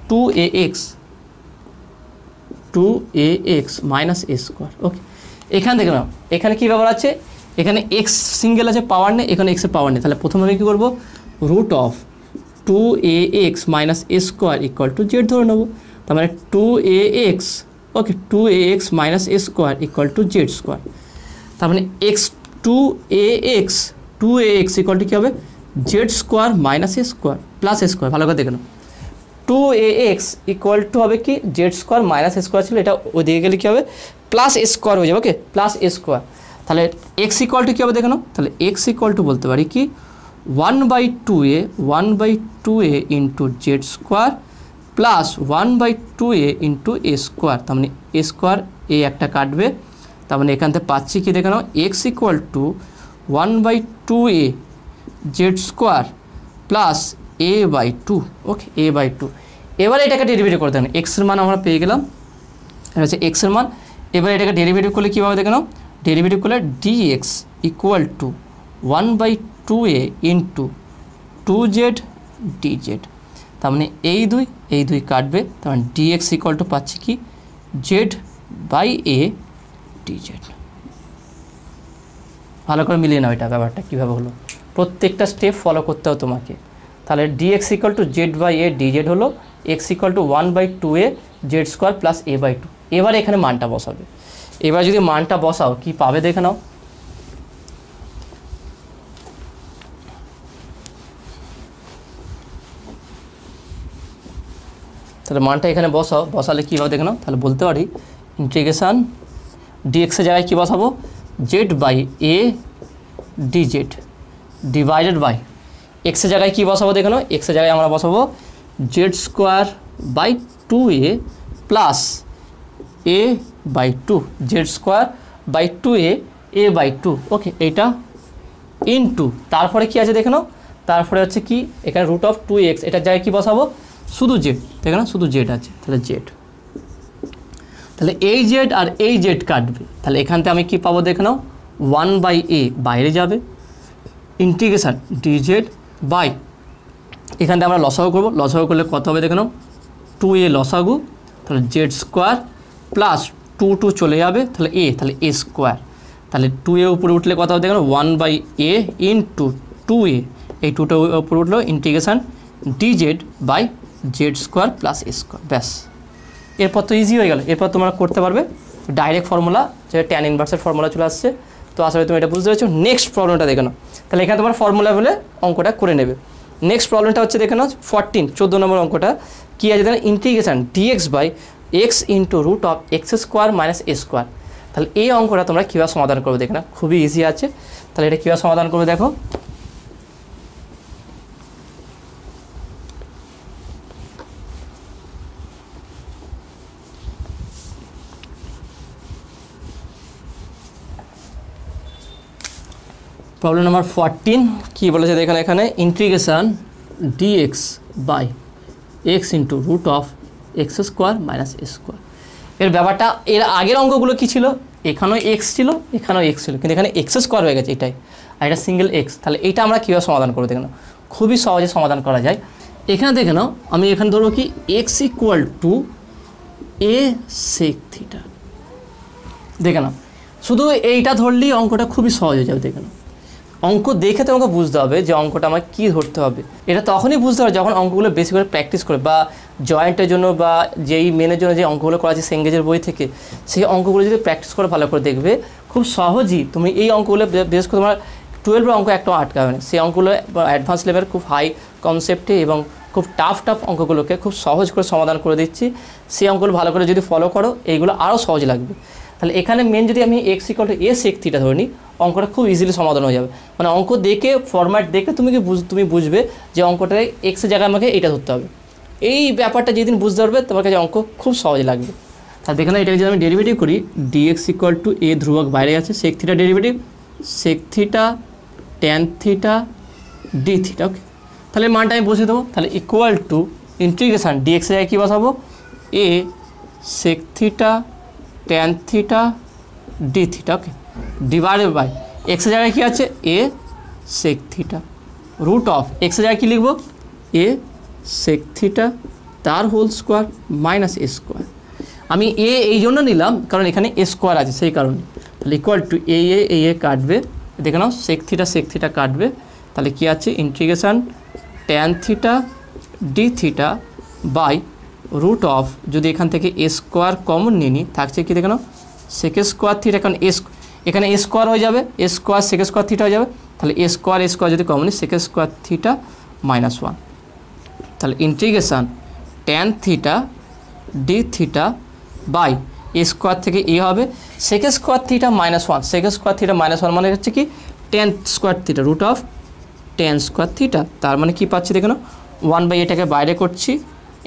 2ax minus a square. Okay, এখান থেকে নাও এখানে কী ব্যাপার আছে, এখানে এক্স সিঙ্গেল আছে পাওয়ার নেই, এখানে এক্সের পাওয়ার নেই, তাহলে প্রথমে আমি কী করবো root of 2ax minus a square equal to z ধরে নেবো, তার মানে 2ax okay 2ax minus a square equal to z square, তার মানে2ax ইকুয়াল টু কী হবে z square minus a square plus a square. ভালো করে দেখে নাও 2ax ইকুয়াল টু হবে কি z square minus a square ছিল, এটা ওদিকে গেলে কী হবে প্লাস এ স্কোয়ার হয়ে যাবে। ওকে, প্লাস এ স্কোয়ার, তাহলে এক্স ইকুয়াল টু কী হবে দেখে নাও, তাহলে এক্স ইকুয়াল টু বলতে পারি কি 1/2a into z square plus 1/2a into a square, তার মানে এ স্কোয়ার এ একটা কাটবে, তার মানে এখান থেকে পাচ্ছি কি দেখে নাও x equal to 1/2a z square plus a/2 okay a/2। এবার এটাকে ডেরিভেটিভ করতে হবে, এক্সের মান আমরা পেয়ে গেলাম, এটা হচ্ছে এক্সের মান। এবার এটাকে ডেরিভেটিভ করলে কীভাবে দেখে নাও, ডেরিভেটিভ করলে dx equal to 1/2a into 2z dz, তার মানে এই দুই কাটবে, তার মানে ডিএক্স ইকুয়াল টু পাচ্ছি কি জেড বাই এ ডিজেড। ভালো করে মিলিয়ে নাও এটা ব্যাপারটা কীভাবে হলো, প্রত্যেকটা স্টেপ ফলো করতে হবে তোমাকে। তাহলে dx equal to z by a dz হলো, x equal to 1/2a z square plus a/2। এবার এখানে মানটা বসাবে, এবার যদি মানটা বসাও কি পাবে দেখে নাও, তাহলে মানটা এখানে বসালে কী হবে দেখে নাও, তাহলে বলতে পারি ইন্টিগ্রেশান ডিএক্সের জায়গায় কী বসাবো z by a dz divided by এক্সের জায়গায় কী বসাবো দেখে নাও, এক্সের জায়গায় আমরা বসাবো z square by 2a plus a/2 z square by 2a a/2 okay, এইটা ইনটু তারপরে কি আছে দেখে নাও, তারপরে হচ্ছে কি এখানে রুট অফ 2x, এটার জায়গায় কী বসাবো শুধু জেড, দেখে না শুধু জেড আছে, তাহলে জেড, তাহলে এই জেড আর এই জেড কাটবে, তাহলে এখান থেকে আমি কী পাবো দেখে নাও 1/a বাইরে যাবে, ইন্টিগ্রেশন dz বাই এখানটা আমরা লসাগু করবো, লসাগু করলে কত হবে দেখে নাও 2a লসাগু, তাহলে জেড স্কোয়ার প্লাস 2 চলে যাবে, তাহলে তাহলে a স্কোয়ার, তাহলে 2a উপরে উঠলে কত হবে দেখো 1/a ইন্টু 2a, এই 2টা উপরে উঠলো integration dz by z square plus a square, ব্যাস। এরপর তো ইজি হয়ে গেল, এরপর তোমরা করতে পারবে ডাইরেক্ট ফর্মুলা, যেটা ট্যান ইনভার্সের ফর্মুলা চলে আসছে। তো আসলে তুমি এটা বুঝতে পেরেছো। নেক্সট প্রবলেমটা দেখে নাও, তাহলে এখানে তোমার ফর্মুলা বলে অঙ্কটা করে নেবে। নেক্সট প্রবলেমটা হচ্ছে দেখে নাও 14 নম্বর অঙ্কটা কী আছে দেখেন, integration dx by x into root of x square minus a square. তাহলে এই অঙ্কটা তোমরা কীভাবে সমাধান করবে দেখে না, খুবই ইজি আছে। তাহলে এটা কীভাবে সমাধান করবে দেখো, প্রবলেম নাম্বার 14 কী বলেছে দেখেন, এখানে integration dx by x into root of x square minus a square. এর ব্যাপারটা, এর আগের অঙ্কগুলো কী ছিল, এখানেও এক্স ছিল এখানেও এক্স ছিল, কিন্তু এখানে এক্স স্কোয়ার হয়ে গেছে এটাই, আর এটা সিঙ্গেল এক্স। তাহলে এইটা আমরা কীভাবে সমাধান করবো দেখে নাও, খুবই সহজে সমাধান করা যায়। এখানে দেখে নাও, আমি এখানে ধরবো কি x equal to a sec theta, দেখে নাও শুধু এইটা ধরলেই অঙ্কটা খুবই সহজ হয়ে যাবে। দেখে নাও অঙ্ক দেখে তোমাকে বুঝতে হবে যে অঙ্কটা আমার কী ধরতে হবে। এটা তখনই বুঝতে হবে যখন অঙ্কগুলো বেশি করে প্র্যাকটিস করে, বা জয়েন্টের জন্য বা যেই মেনের জন্য যে অঙ্কগুলো করা আছে সেঙ্গেজের বই থেকে, সেই অঙ্কগুলো যদি প্র্যাকটিস করে ভালো করে দেখবে, খুব সহজেই তুমি এই অঙ্কগুলো বেশ করে তোমার 12 অঙ্ক একটাও আটকাবে না। সেই অঙ্কগুলো অ্যাডভান্স লেভেল খুব হাই কনসেপ্টে এবং খুব টাফ অঙ্কগুলোকে খুব সহজ করে সমাধান করে দিচ্ছি। সেই অঙ্কগুলো ভালো করে যদি ফলো করো, এইগুলো আরও সহজ লাগবে। তাহলে এখানে মেন যদি আমি x equal to a sec theta ধরে নিই, অঙ্কটা খুব ইজিলি সমাধান হয়ে যাবে। মানে অঙ্ক দেখে ফরম্যাট দেখে তুমি বুঝবে যে অঙ্কটায় এক্সের জায়গায় আমাকে এইটা ধরতে হবে। এই ব্যাপারটা যেদিন বুঝতে পারবে তোমার কাছে অঙ্ক খুব সহজ লাগবে। তাহলে দেখে না, এটাকে যদি আমি ডেরিভেটিভ করি, ডিএক্স ইকুয়াল টু এ ধ্রুবক বাইরে আছে, sec theta derivative sec theta tan theta d theta, okay. তাহলে মানটা আমি বসে দেবো, তাহলে ইকুয়াল টু ইন্টিগ্রেশন ডিএক্সের জায়গায় কী বসাবো, a sec theta tan theta d theta, okay, divided by এক্সের জায়গায় কী আছে, a sec theta root of এক্সের জায়গায় কী লিখবো, এ সেক থিটা তার whole square minus a square. আমি এই জন্য নিলাম কারণ এখানে এ স্কোয়ার আছে, সেই কারণে। তাহলে ইকুয়াল টু এ কাটবে, দেখে নাও সেক থিটা কাটবে, তাহলে কী আছে integration tan theta d theta by root of, যদি এখান থেকে এ স্কোয়ার কমন নিয়ে নিই, থাকছে কি দেখে নাও সেক স্কোয়ার থিটা, কারণ এখানে এ স্কোয়ার হয়ে যাবে, এ স্কোয়ার সেক স্কোয়ার থিটা হয়ে যাবে, তাহলে এ স্কোয়ার যদি কমন নিই সেক স্কোয়ার থিটা মাইনাস 1, তাহলে integration tan theta d theta by a square থেকে এ হবে sec square theta minus 1, sec square theta minus 1 মানে হচ্ছে কি tan square theta root of tan square theta. তার মানে কী পাচ্ছি দেখে নাও 1/a এটাকে বাইরে করছি,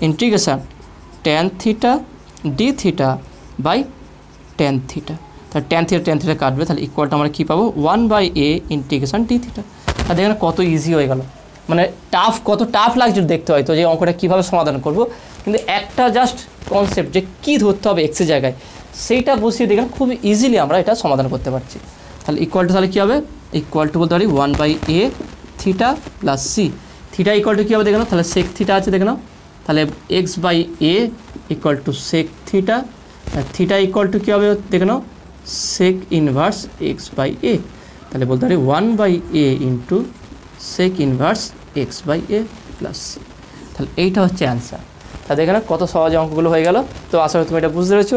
integration tan theta d theta by tan theta, তাহলে ট্যান থিটা কাটবে, তাহলে ইকুয়ালটা আমরা কী পাবো 1/a ইন্টিগ্রেশন ডি থিটা। আর দেখেন কত ইজি হয়ে গেল, মানে কত টাফ লাগছে দেখতে হয়তো যে অঙ্কটা কীভাবে সমাধান করব, কিন্তু একটা জাস্ট কনসেপ্ট যে কী ধরতে হবে এক্সের জায়গায়, সেইটা বসিয়ে দেখেন খুব ইজিলি আমরা এটা সমাধান করতে পারছি। তাহলে ইকুয়ালটা তাহলে কী হবে, ইকুয়াল টু বলতে পারি 1/a theta plus c, theta equal to কী হবে দেখে নাও, তাহলে সেক থিটা আছে দেখে নাও, তাহলে x/a equal to sec theta, theta equal to কী হবে দেখে নাও সেক ইনভার্স x/a, তাহলে বলতে পারি 1/a into sec inverse x/a plus c. তাহলে এইটা হচ্ছে অ্যান্সার। তা দেখে না কত সহজে অঙ্কগুলো হয়ে গেল। তো আশা করি তুমি এটা বুঝতে পেরেছো।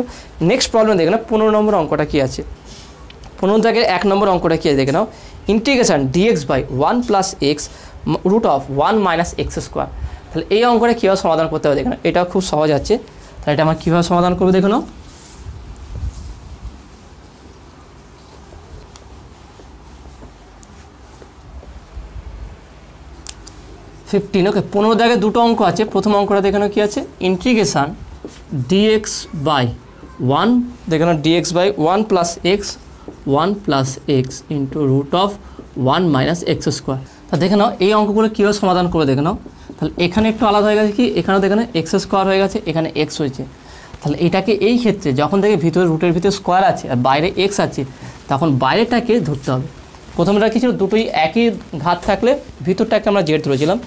নেক্সট প্রবলেম দেখে না 15 নম্বর অঙ্কটা কী আছে, 15 থেকে 1 নম্বর অঙ্কটা কী আছে দেখে নাও, integration dx by 1 plus x root of 1 minus x square. তাহলে এই অঙ্কটা কীভাবে সমাধান করতে হবে দেখে নাও, এটাও খুব সহজ আছে। তাহলে এটা আমরা কীভাবে সমাধান করবো দেখে নাও, ওকে 15 জায়গায় দুটো অঙ্ক আছে। প্রথম অঙ্কটা দেখে নাও কী আছে, ইন্টিগ্রেশন dx বাই 1 দেখে নাও dx by 1 plus x into root of 1 minus x square. তা দেখে নাও এই অঙ্কগুলো কীভাবে সমাধান করে দেখে নাও, তাহলে এখানে একটু আলাদা হয়ে গেছে কি, এখানেও দেখে নাও এক্স স্কোয়ার হয়ে গেছে, এখানে এক্স হয়েছে। তাহলে এটাকে এই ক্ষেত্রে যখন থেকে ভিতরে রুটের ভিতরে স্কোয়ার আছে আর বাইরে এক্স আছে, তখন বাইরেটাকে ধরতে হবে। প্রথমটা কি ছিল, দুটোই একই ঘাত থাকলে ভিতরটাকে আমরা জেড ধরেছিলাম,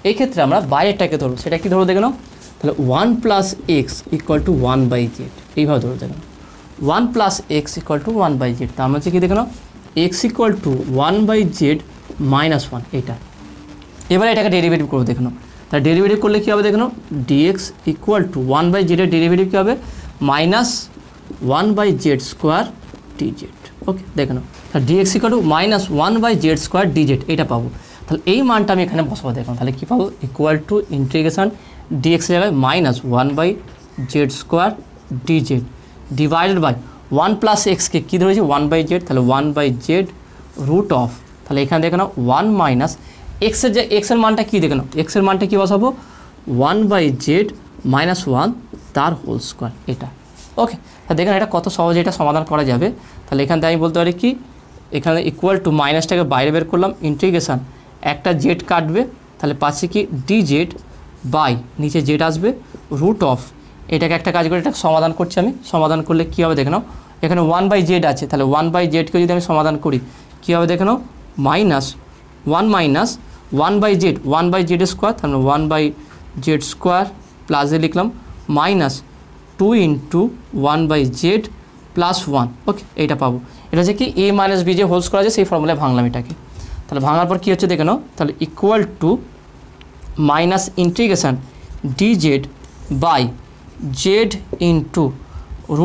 এই ক্ষেত্রে আমরা বাইরেটাকে ধরবো। সেটা কি ধরো দেখে নাও, তাহলে 1 + x = 1/z, এইভাবে ধরো দেখে নাও 1 + x = 1/z। তার মানে হচ্ছে কি দেখে নাও x = 1/z - 1, এটা। এবারে এটাকে ডেরিভেটিভ করবো দেখে নাও। তাহলে ডেরিভেটিভ করলে কী হবে দেখে নাও, dx = 1/z এর ডেরিভেটিভ কী হবে, -1/z² dz। ওকে, দেখে নাও তাহলে dx = -1/z² dz, এটা পাবো। তাহলে এই মানটা আমি এখানে বসাবো দেখুন, তাহলে কী পাবো, ইন্টিগ্রেশন dx এর জায়গায় -1/z² dz divided by 1 + x কে কী ধরেছি 1/z, তাহলে 1/z √, তাহলে এখানে দেখে নাও 1 - x এর যে x এর মানটা কী দেখে নাও, x এর মানটা কী বসাবো 1/z - 1 তার হোল স্কোয়ার, এটা। ওকে, তাহলে দেখেন এটা কত সহজে এটা সমাধান করা যাবে। তাহলে এখান থেকে আমি বলতে পারি কি, এখানে = মাইনাসটাকে বাইরে বের করলাম, ইন্টিগ্রেশন একটা জেড কাটবে, তাহলে পাচ্ছে কি dz বাই নিচে জেড আসবে √, এটাকে একটা কাজ করে এটা সমাধান করছি আমি। সমাধান করলে কী হবে দেখে নাও, এখানে 1/z আছে, তাহলে 1/z-কে যদি আমি সমাধান করি কী হবে দেখে নাও, -1/z 1/z², তাহলে 1/z² প্লাস এ লিখলাম -2 × 1/z + 1। ওকে, এইটা পাবো। এটা হচ্ছে কি a - b যে হোল স্কোয়ার আছে সেই ফর্মুলায় ভাঙলাম এটাকে। তাহলে ভাঙার পর কী হচ্ছে দেখে নাও, তাহলে ইন্টিগ্রেশন dz বাই z × √,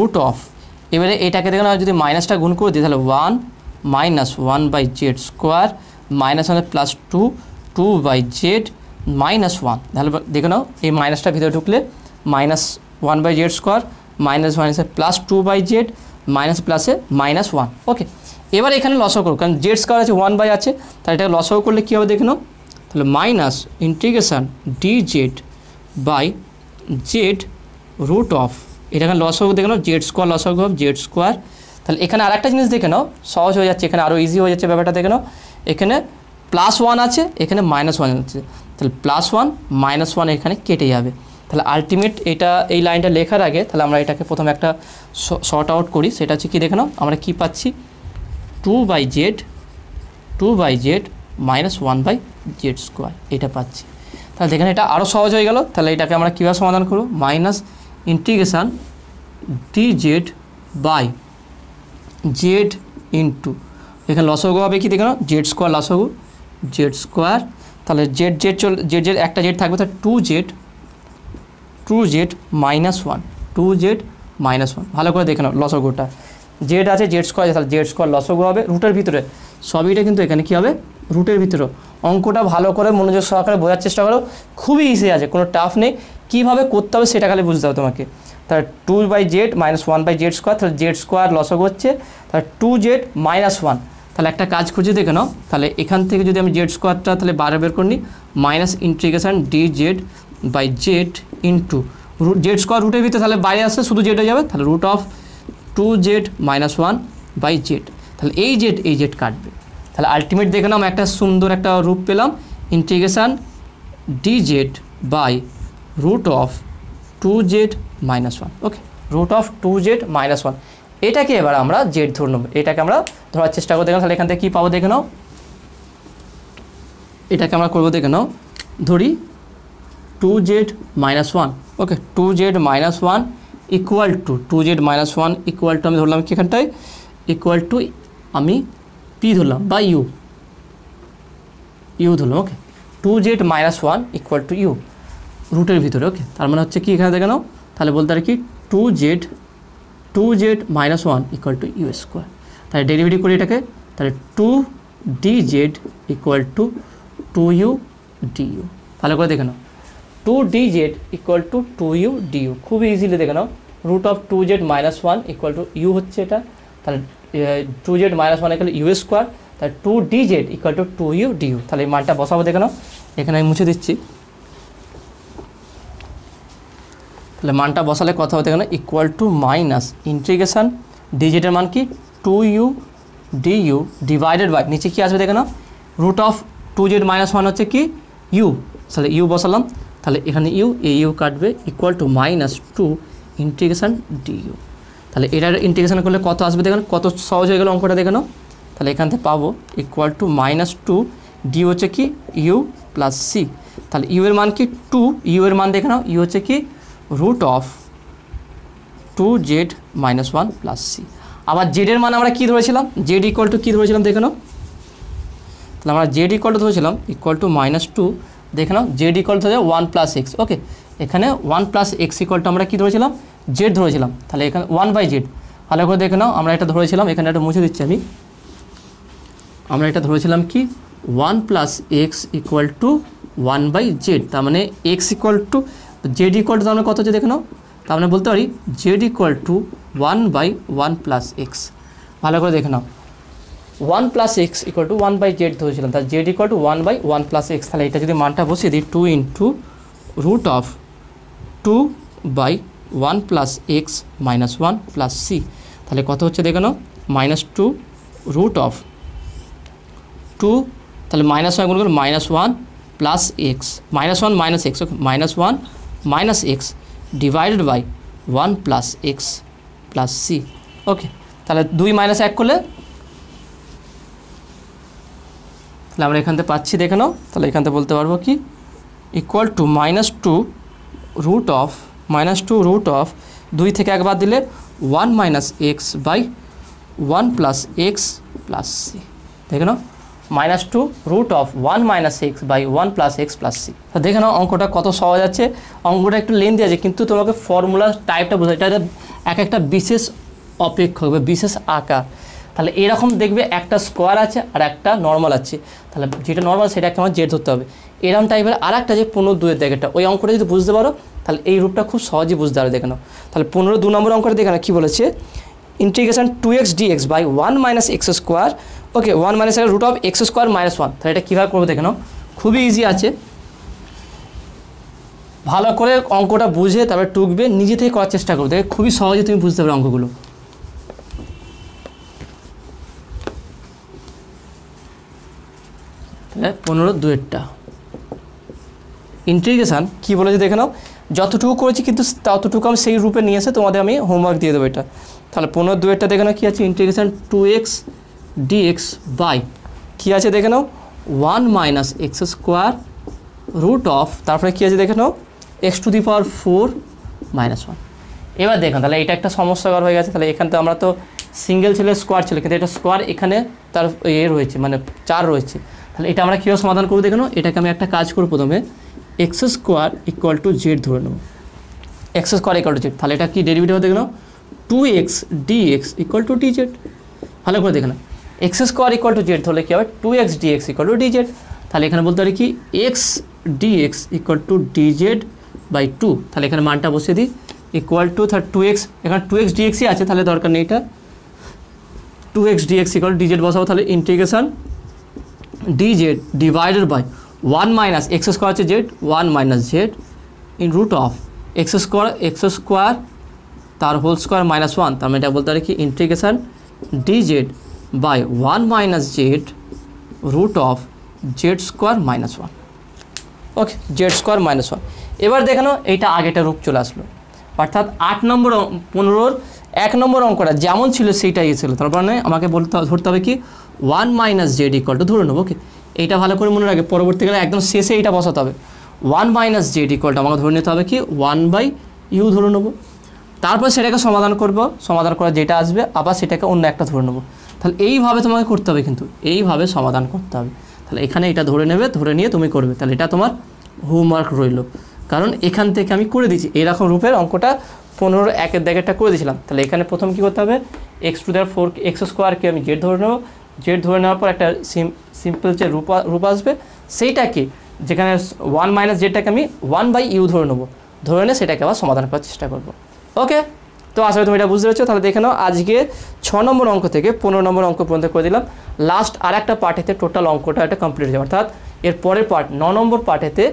এবারে এটাকে দেখে নাও যদি মাইনাসটা গুণ করে দিই তাহলে 1 - 1/z² -1 +2 2/z - 1, তাহলে দেখে নাও এই মাইনাসটা ভিতরে ঢুকলে -1/z² -1 +2/z মাইনাস প্লাসে -1। ওকে, এবার এখানে লসাগু করো, কারণ z² আছে 1/, আছে, তাহলে এটাকে লসাগু করলে কী হবে দেখে নাও, তাহলে ইন্টিগ্রেশন dz বাই z √, এটাকে লসাগু দেখে নাও z² লসাগু হবে z²। তাহলে এখানে আরেকটা জিনিস দেখে নাও, সহজ হয়ে যাচ্ছে, এখানে আরও ইজি হয়ে যাচ্ছে ব্যাপারটা দেখে নাও, এখানে +1 আছে, এখানে -1 আছে, তাহলে +1 -1 এখানে কেটে যাবে। তাহলে আলটিমেট এটা এই লাইনটা লেখার আগে তাহলে আমরা এটাকে প্রথমে একটা শর্ট আউট করি, সেটা হচ্ছে কি দেখে নাও, আমরা কি পাচ্ছি 2/z -1/z², এটা পাচ্ছি। তাহলে দেখেন এটা আরও সহজ হয়ে গেল। তাহলে এটাকে আমরা কীভাবে সমাধান করব, ইন্টিগ্রেশন dz বাই z × এখানে লসাগু হবে কি দেখে নাও z² লসাগু z², তাহলে z একটা z থাকবে, তাহলে 2z -1 2z -1, ভালো করে দেখে নাও লসাগুটা z আছে z² আছে, তাহলে z² লসাগু হবে রুটের ভিতরে, সবইটা কিন্তু এখানে কী হবে রুটের ভিতরে। অঙ্কটা ভালো করে মনোযোগ সহকারে বোঝার চেষ্টা করো, খুবই ইজি আছে, কোনো টাফ নেই, কীভাবে করতে হবে সেটা খালি বুঝতে হবে তোমাকে। তাহলে 2/z -1/z², তাহলে z² লসাগু হচ্ছে, তাহলে 2z -1, তাহলে একটা কাজ খুঁজে দেখে নাও, তাহলে এখান থেকে যদি আমি z²টা তাহলে বাইরে বের করে নিই, integration dz by z × z² রুটের ভিতরে, তাহলে বাইরে আসলে শুধু z হয়ে যাবে, তাহলে √2z -1/z, তাহলে এই z কাটবে। তাহলে আলটিমেট দেখে নাও একটা সুন্দর একটা রূপ পেলাম, integration dz by √2z -1। Okay, √2z -1, এটাকে এবার আমরা z ধরে নেব, এটাকে আমরা ধরার চেষ্টা করবো দেখে নাও। তাহলে এখান থেকে কী পাবো দেখে নাও, এটাকে আমরা করবো দেখে নাও, ধরি 2z -1। Okay, 2z -1 equal to 2z -1 equal to আমি ধরলাম কি এখানটায় ইকুয়াল টু আমি পি ধরলাম বা ইউ ধরলাম। ওকে, 2z -1 ইকুয়াল টু ইউ রুটের ভিতরে। ওকে, তার মানে হচ্ছে কি এখানে দেখে নাও, তাহলে বলতে পারি কি 2z -1 ইকুয়াল টু u², তাহলে ডেরিভেটিভ করি এটাকে, তাহলে 2dz equal to 2u du, ভালো করে দেখে নাও 2dz equal to 2u du, খুবই ইজিলি দেখে নাও, √2z -1 ইকুয়াল টু u হচ্ছে এটা, তাহলে 2z -1 ইকুয়াল u², তাহলে 2dz equal to 2u du, তাহলে এই মানটা বসাবো দেখে নাও, এখানে আমি মুছে দিচ্ছি, তাহলে মানটা বসালে কথা হতে গেলে ইকুয়াল টু ইন্টিগ্রেশন ডিজিটের মান কি 2u du ডিভাইডেড বাই নিচে কি আসবে দেখে নাও √2z -1 হচ্ছে কি u, তাহলে u বসালাম, তাহলে এখানে ইউ কাটবে ইকুয়াল টু -2 ইন্টিগ্রেশন du। তাহলে এটার ইন্টিগ্রেশন করলে কত আসবে দেখেন, কত সহজ হয়ে গেল অঙ্কটা দেখে নাও। তাহলে এখান থেকে পাবো ইকুয়াল টু -2 ডি হচ্ছে কি ইউ প্লাস সি। তাহলে ইউ এর মান কি 2, ইউ এর মান দেখে নাও, ইউ হচ্ছে কি root of 2z - 1 plus C. আবার জেডের মান আমরা কী ধরেছিলাম, জেড ইকুয়াল টু কী ধরেছিলাম দেখে নাও। তাহলে আমরা জেড ইকুয়াল টু ধরেছিলাম ইকুয়াল টু -2, দেখে নাও z equal to 1 plus x. Okay, এখানে 1 প্লাস এক্স ইকুয়াল টু আমরা কী ধরেছিলাম, জেড ধরেছিলাম। তাহলে এখানে 1/z, ভালো করে দেখে নাও, আমরা এটা ধরেছিলাম, এখানে একটা মুছে দিচ্ছি আমি, আমরা এটা ধরেছিলাম কি 1 plus x equal to 1/z। তার মানে x equal to z equal to তার মানে কত হচ্ছে দেখে নাও, তার মানে বলতে পারি z equal to 1/1 plus x. ভালো করে দেখে নাও, 1 plus x equal to 1/z ধরেছিলাম, তাহলে z equal to 1/1 plus x. তাহলে এটা যদি মানটা বসিয়ে দিই 2 into root of 2/1 plus x minus 1 plus c, তাহলে কত হচ্ছে দেখে নাও -2 রুট অফ 2, তাহলে -1 গুণ করে -1 plus x, -1 minus x, okay -1 minus x divided by 1 plus x plus c. Okay, তাহলে 2 - 1 করলে তাহলে আমরা এখান থেকে পাচ্ছি দেখে নাও, তাহলে এখান থেকে বলতে পারবো কি ইকুয়াল টু -2 রুট অফ 2 থেকে 1 বাদ দিলে 1 minus x by 1 plus x plus c. দেখে নাও -2 root of 1 minus x by 1 plus x plus c. তো দেখে নাও অঙ্কটা কত সহজ আছে, অঙ্কটা একটু লেন্থি আছে কিন্তু তোমাকে ফর্মুলা টাইপটা বোঝা, এটা একটা বিশেষ অপেক্ষক বা বিশেষ আকার। তাহলে এরকম দেখবে একটা স্কোয়ার আছে আর একটা নর্মাল আছে, তাহলে যেটা নর্মাল সেটাকে আমার জেড ধরতে হবে। এরকম টাইপের আর একটা যে 15-2 জায়গাটা, ওই অঙ্কটা যদি বুঝতে পারো তাহলে এই রূপটা খুব সহজেই বুঝতে পারো। দেখে নাও, তাহলে 15-2 নম্বর অঙ্কটা দেখে নাও কী বলেছে, integration 2x dx by 1 minus x square. Okay, 1 minus root of x square minus 1। তাহলে এটা কীভাবে করবো দেখে নাও, খুবই ইজি আছে, ভালো করে অঙ্কটা বুঝে তারপরে টুকবে, নিজে থেকে করার চেষ্টা করবে, দেখে খুবই সহজে তুমি বুঝতে পারবে অঙ্কগুলো। 15-2 ইন্টিগ্রেশন কী বলেছে দেখে নাও, যতটুকু করেছি কিন্তু ততটুকু আমি সেই রূপে নিয়ে এসে তোমাদের আমি হোমওয়ার্ক দিয়ে দেবো এটা। তাহলে 15-2 দেখে নাও কী আছে, ইন্টিগ্রেশন 2x dx বাই কী আছে দেখে নাও 1 minus x square root of, তারপরে কী আছে দেখে নাও x⁴ মাইনাস 1। এবার দেখুন তাহলে এটা একটা সমস্যাকর হয়ে গেছে। তাহলে এখান থেকে আমরা তো সিঙ্গেল ছিল, স্কোয়ার ছিল, কিন্তু এটা স্কোয়ার এখানে তার রয়েছে মানে 4 রয়েছে। তাহলে এটা আমরা কীভাবে সমাধান করবো দেখে নাও, এটাকে আমি একটা কাজ করব, প্রথমে x square equal to z ধরে নেব, x square equal to z. তাহলে এটা কি ডেরিভেটিভ দেখে নাও 2x dx equal to dz। ভালো করে দেখে নাও, x square equal to z ধরলে কী হবে 2x dx equal to dz। তাহলে এখানে বলতে পারি কি x dx equal to dz by 2। তাহলে এখানে মানটা বসিয়ে দিই ইকুয়াল টু 2x, এখানে 2x dxই আছে, তাহলে দরকার নেই এটা, 2x dx equal to dz বসাবো। তাহলে integration dz divided by 1 minus x square হচ্ছে Z, 1 minus Z in root of x square তার হোল স্কোয়ার মাইনাস 1। তার মানে এটা বলতে পারি কি integration dz by 1 minus Z root of Z square minus 1। Okay, Z square minus 1। এবার দেখানো এইটা আগেটা রূপ চলে আসলো, অর্থাৎ 8 নম্বর 15-র 1 নম্বর অঙ্কটা যেমন ছিল সেইটাই ছিল। তার মানে আমাকে ধরতে হবে কি 1 মাইনাস জেড ইকুয়াল টু ধরে নেবো। ওকে, এইটা ভালো করে মনে রাখবে, পরবর্তীকালে একদম শেষে এইটা বসাতে হবে। 1 মাইনাস জেড ইকুয়াল টু আমাকে ধরে নিতে হবে কি 1/u ধরে নেবো, তারপর সেটাকে সমাধান করব, সমাধান করা যেটা আসবে আবার সেটাকে অন্য একটা ধরে নেবো। তাহলে এইভাবে তোমাকে করতে হবে, কিন্তু এইভাবে সমাধান করতে হবে। তাহলে এখানে এটা ধরে নেবে, ধরে নিয়ে তুমি করবে। তাহলে এটা তোমার হোমওয়ার্ক রইল, কারণ এখান থেকে আমি করে দিচ্ছি এইরকম রূপের অঙ্কটা 15-র 1-এর দাগেরটা করে দিয়েছিলাম। তাহলে এখানে প্রথম কী করতে হবে, x⁴ এক্স স্কোয়ারকে আমি জেড ধরে নেবো, জেড ধরে নেওয়ার পর একটা সিম্পল যে রূপ আসবে সেইটাকে, যেখানে 1 মাইনাস জেডটাকে আমি 1/u ধরে নেবো, ধরে নিয়ে সেটাকে আবার সমাধান করার চেষ্টা করবো। ওকে, তো আসলে তুমি এটা বুঝতে পেরেছো। তাহলে দেখে নাও আজকে 6 নম্বর অঙ্ক থেকে 15 নম্বর অঙ্ক পর্যন্ত করে দিলাম। লাস্ট আর একটা পার্টেতে টোটাল অঙ্কটা এটা কমপ্লিট হয়ে যাবে, অর্থাৎ এর পরের পার্ট 9 নম্বর পার্টেতে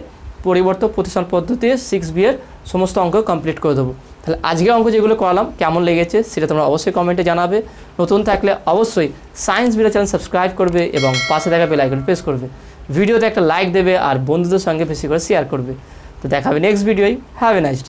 পরিবর্তন প্রতিষ্ঠান পদ্ধতি 6b এর সমস্ত অঙ্ক কমপ্লিট করে দেবো। তাহলে আজকের অঙ্ক যেগুলো করালাম কেমন লেগেছে সেটা তোমরা অবশ্যই কমেন্টে জানাবে। নতুন থাকলে অবশ্যই সায়েন্স বিটা চ্যানেল সাবস্ক্রাইব করবে এবং পাশে থাকা বেল আইকন প্রেস করবে, ভিডিওতে একটা লাইক দেবে আর বন্ধুদের সঙ্গে বেশি করে শেয়ার করবে। তো দেখা হবে নেক্সট ভিডিওয়। Have a nice day.